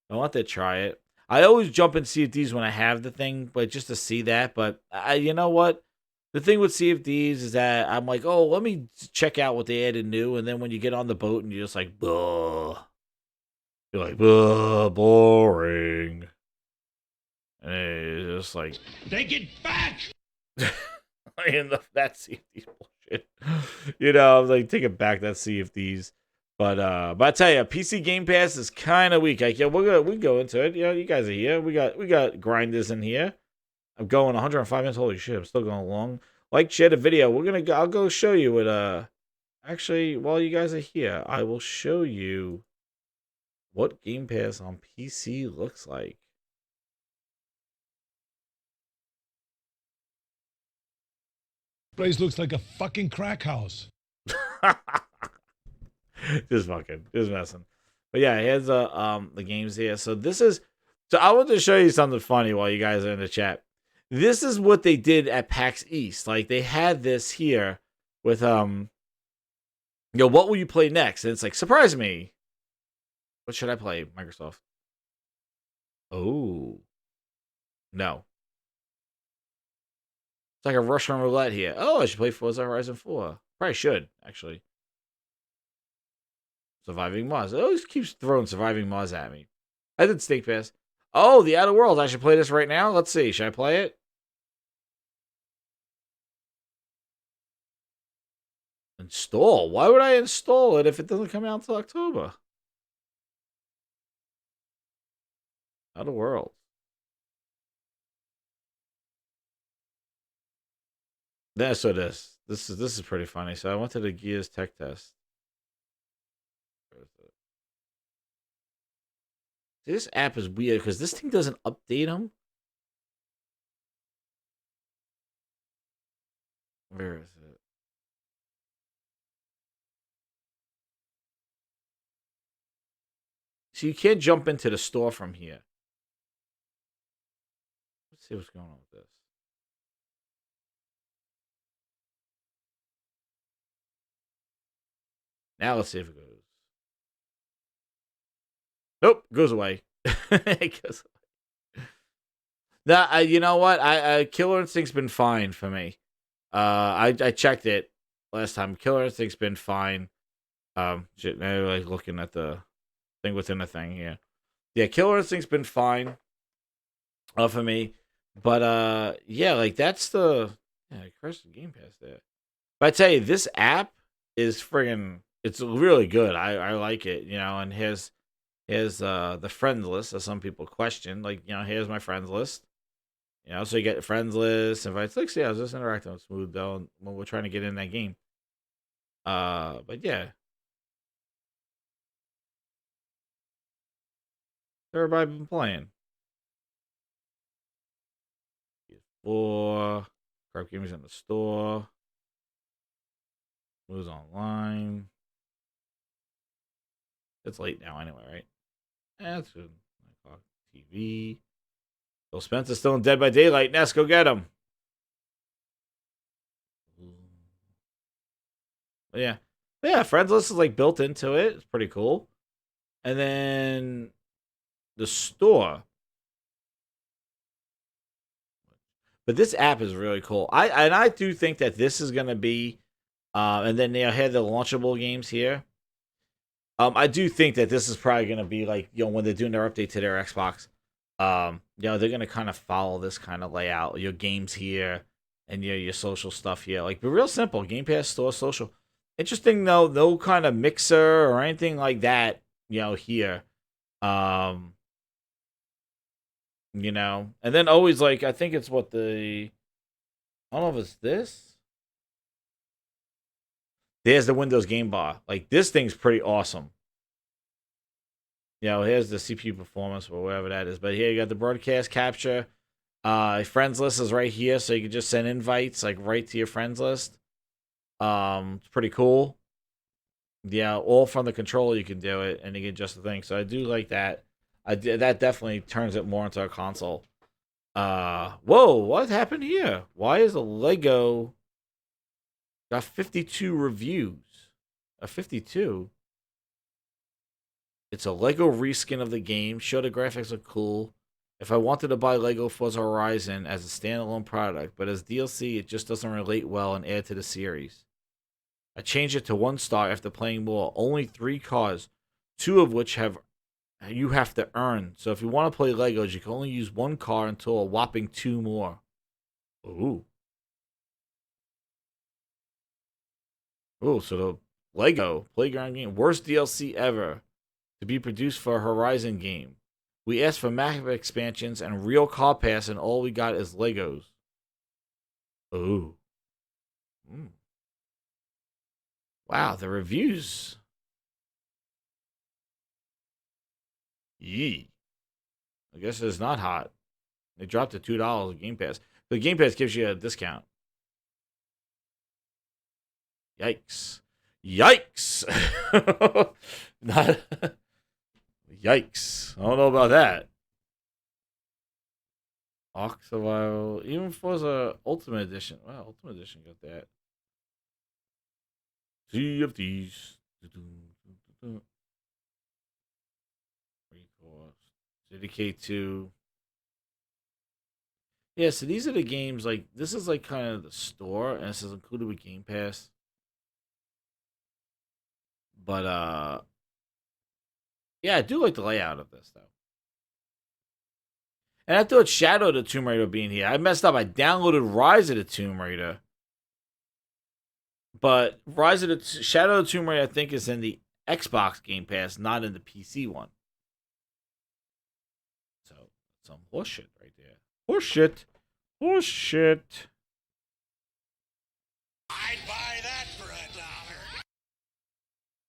Speaker 1: I want to try it. I always jump in CFDs when I have the thing, but just to see that. But you know what? The thing with CFDs is that I'm like, oh, let me check out what they added new. And then when you get on the boat and you're just like, buh. You're like, buh, boring. And it's just like,
Speaker 12: they get back!
Speaker 1: That CFDs bullshit. I'm like, take it back, that CFDs. But I tell you, PC Game Pass is kind of weak. Like, yeah, we go into it. You guys are here. We got grinders in here. I'm going 105 minutes. Holy shit, I'm still going long. Like, share the video. I'll go show you what. Actually, while you guys are here, I will show you what Game Pass on PC looks like.
Speaker 2: Place looks like a fucking crack house.
Speaker 1: just messing. But yeah, here's the games here. So I want to show you something funny while you guys are in the chat. This is what they did at PAX East. Like they had this here with what will you play next? And it's like, surprise me. What should I play, Microsoft? Oh. No. It's like a Russian roulette here. Oh, I should play Forza Horizon 4. Probably should, actually. Surviving Mars. It always keeps throwing Surviving Mars at me. I did Snake Pass. Oh, The Outer Worlds. I should play this right now. Let's see. Should I play it? Install? Why would I install it if it doesn't come out until October? Outer Worlds. That's what it is. This is pretty funny. So I went to the Gears tech test. See, this app is weird because this thing doesn't update them. Where is it? So you can't jump into the store from here. Let's see what's going on with this. Now let's see if it goes. Nope, goes away. It goes away. Now, you know what? Killer Instinct's been fine for me. I checked it last time. Killer Instinct's been fine. Shit, now like looking at the thing within the thing here. Yeah, Killer Instinct's been fine. For me, but yeah, like that's the Crash the Game Pass there. But I tell you, this app is friggin'. It's really good. I like it, you know. And here's the friends list, as some people question. Like, you know, here's my friends list. You know, so you get friends list, invites. Like, see, I was just interacting with Smooth though when we're trying to get in that game. But yeah, everybody been playing. PS4, Crap Gamers in the store. Moves online. It's late now anyway, right? That's good. TV. Phil Spencer's still in Dead by Daylight. Ness, go get him. But yeah, friends list is like built into it. It's pretty cool. And then the store. But this app is really cool. I do think that this is gonna be, and then they had the launchable games here. I do think that this is probably gonna be like, you know, when they're doing their update to their Xbox, you know, they're gonna kind of follow this kind of layout. Your games here, and your social stuff here. Like, but real simple. Game Pass, store, social. Interesting though, no kind of mixer or anything like that. You know, here. You know, and then always like, I think it's what I don't know if it's this. There's the Windows game bar. Like, this thing's pretty awesome. You know, here's the CPU performance or whatever that is. But here you got the broadcast capture. Friends list is right here, so you can just send invites like right to your friends list. It's pretty cool. Yeah, all from the controller you can do it, and you can adjust the thing. So I do like that. That definitely turns it more into a console. Whoa, what happened here? Why is the Lego got 52 reviews? A 52? It's a Lego reskin of the game. Sure, the graphics are cool. If I wanted to buy Lego Forza Horizon as a standalone product, but as DLC, it just doesn't relate well and add to the series. I changed it to 1 star after playing more. Only 3 cars, 2 of which you have to earn. So if you want to play Legos, you can only use 1 car until a whopping 2 more. Ooh. Oh, so the Lego Playground game, worst DLC ever to be produced for a Horizon game. We asked for map expansions and real car pass, and all we got is Legos. Ooh. Wow, the reviews. Yee. I guess it's not hot. They dropped to $2 Game Pass. The Game Pass gives you a discount. Yikes. Yikes. Not yikes. I don't know about that. Ark Survival. Even Forza Ultimate Edition. Wow, Ultimate Edition got that. Sea of Thieves. City K2. Yeah, so these are the games, like, this is like kind of the store, and this is included with Game Pass. But, yeah, I do like the layout of this, though. And I thought Shadow of the Tomb Raider being here. I messed up. I downloaded Rise of the Tomb Raider. But Shadow of the Tomb Raider, I think, is in the Xbox Game Pass, not in the PC one. So, some horseshit right there. Horseshit. Horseshit.
Speaker 15: I'd buy that for $1.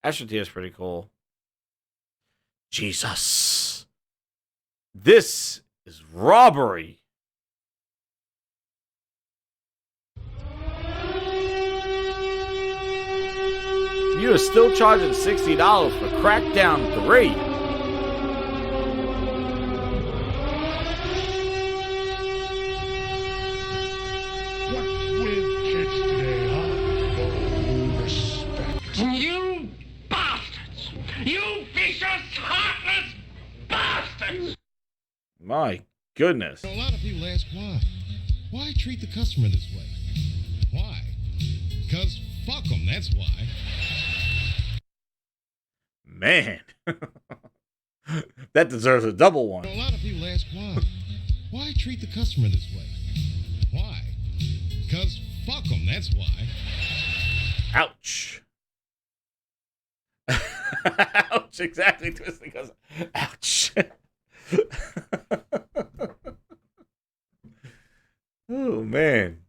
Speaker 1: Astroteer is pretty cool. Jesus. This is robbery. You are still charging $60 for Crackdown 3. My goodness.
Speaker 12: A lot of people ask why. Why treat the customer this way? Why? Because fuck them, that's why.
Speaker 1: Man. That deserves a double one.
Speaker 12: A lot of people ask why. Why treat the customer this way? Why? Because fuck them, that's why.
Speaker 1: Ouch. Ouch, exactly. Twisting goes, ouch. Oh, man.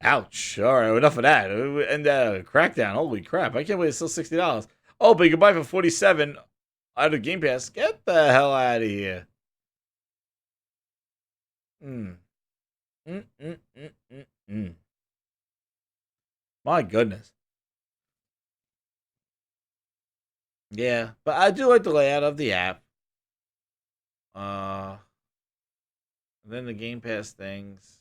Speaker 1: Ouch. All right, enough of that. And Crackdown, holy crap. I can't wait. It's still $60. Oh, but you can buy for $47 out of Game Pass. Get the hell out of here. My goodness. Yeah, but I do like the layout of the app. Then the Game Pass things.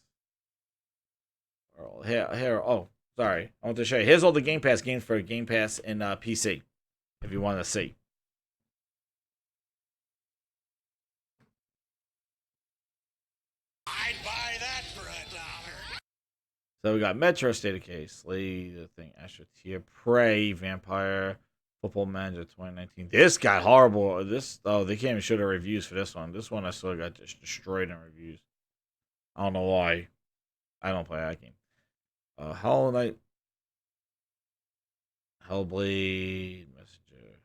Speaker 1: Here. Oh, sorry. I want to show you. Here's all the Game Pass games for Game Pass and PC, if you want to see.
Speaker 15: I'd buy that for $1.
Speaker 1: So we got Metro State of Case, Slay, the thing, Astro Tier, Prey, Vampire, Football Manager 2019. This got horrible. They can't even show the reviews for this one. This one I still got just destroyed in reviews. I don't know why. I don't play that game. Hollow Knight, Hellblade, Messenger,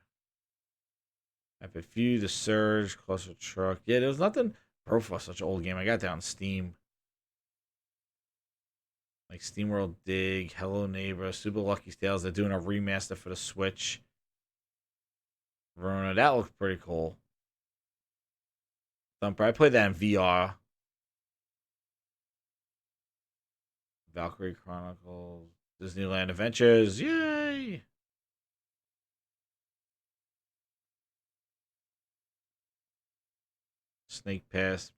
Speaker 1: Epic Few, The Surge, Cluster Truck. Yeah, there was nothing pro for such an old game. I got that on Steam. Like SteamWorld Dig, Hello Neighbor, Super Lucky Tales. They're doing a remaster for the Switch. Verona, that looks pretty cool. Thumper, I played that in VR. Valkyrie Chronicles, Disneyland Adventures, yay! Snake Pass,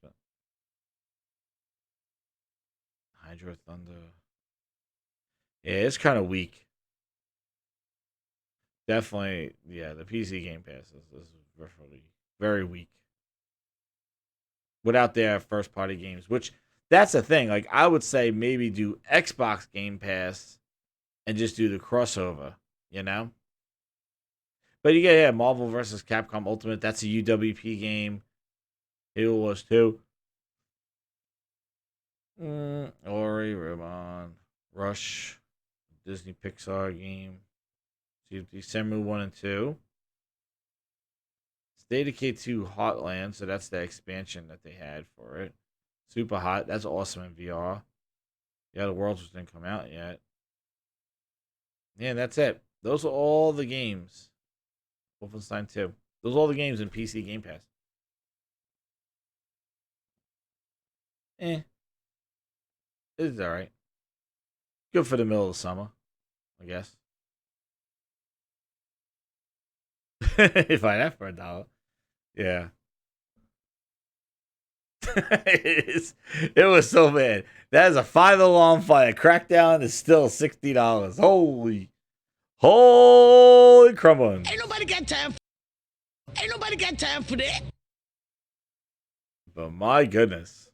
Speaker 1: Hydro Thunder. Yeah, it's kind of weak. Definitely, yeah, the PC Game Pass is really very weak. Without their first party games, which that's the thing. Like, I would say maybe do Xbox Game Pass and just do the crossover, you know? But you get, Marvel vs. Capcom Ultimate. That's a UWP game. Halo Wars 2. Ori, Ribbon, Rush, Disney Pixar game. December 1 and 2. State of K2 Hotland. So that's the expansion that they had for it. Super Hot. That's awesome in VR. Yeah, the Worlds just didn't come out yet. Yeah, that's it. Those are all the games. Wolfenstein 2. Those are all the games in PC Game Pass. It's alright. Good for the middle of the summer, I guess. If I have for $1. Yeah. It was so bad. That is a 5 alarm fire. Crackdown is still $60. Holy crumbin'.
Speaker 9: Ain't nobody got time for that.
Speaker 1: But my goodness.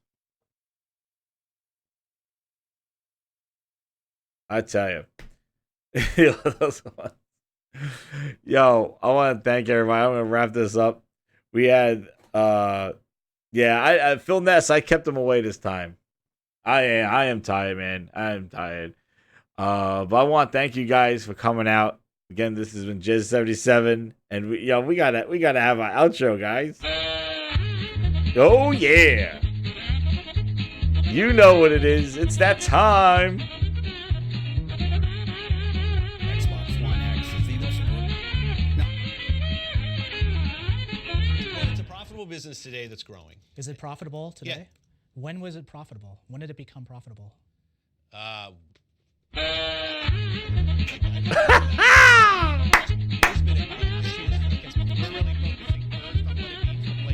Speaker 1: I tell you. Yo, I want to thank everybody. I'm going to wrap this up. We had, I Phil Ness, I kept him away this time. I am tired, man. I am tired. But I want to thank you guys for coming out. Again, this has been Jizz77, and we gotta have our outro, guys. Oh yeah. You know what it is. It's that time.
Speaker 3: Xbox One X is the no. Well, it's a profitable business today that's growing.
Speaker 4: Is it profitable today?
Speaker 3: Yeah.
Speaker 4: When was it profitable? When did it become profitable?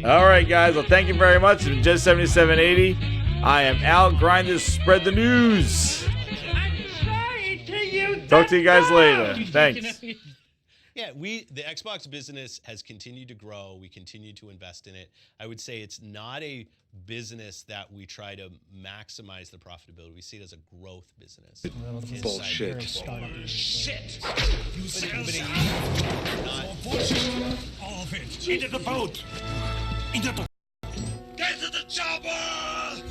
Speaker 1: All right, guys. Well, thank you very much. It's been Jizz7780. I am out. Grinders, spread the news. Talk to you guys later. Thanks.
Speaker 3: Yeah, the Xbox business has continued to grow. We continue to invest in it. I would say it's not a business that we try to maximize the profitability. We see it as a growth business.
Speaker 2: Bullshit.
Speaker 15: Shit! You
Speaker 7: All of it. Into the boat. Into the...
Speaker 15: Get to the chopper!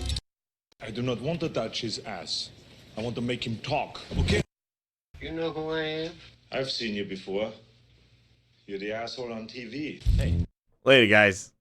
Speaker 2: I do not want to touch his ass. I want to make him talk, okay?
Speaker 6: You know who I am?
Speaker 2: I've seen you before. You're the asshole on TV.
Speaker 1: Hey. Later, guys.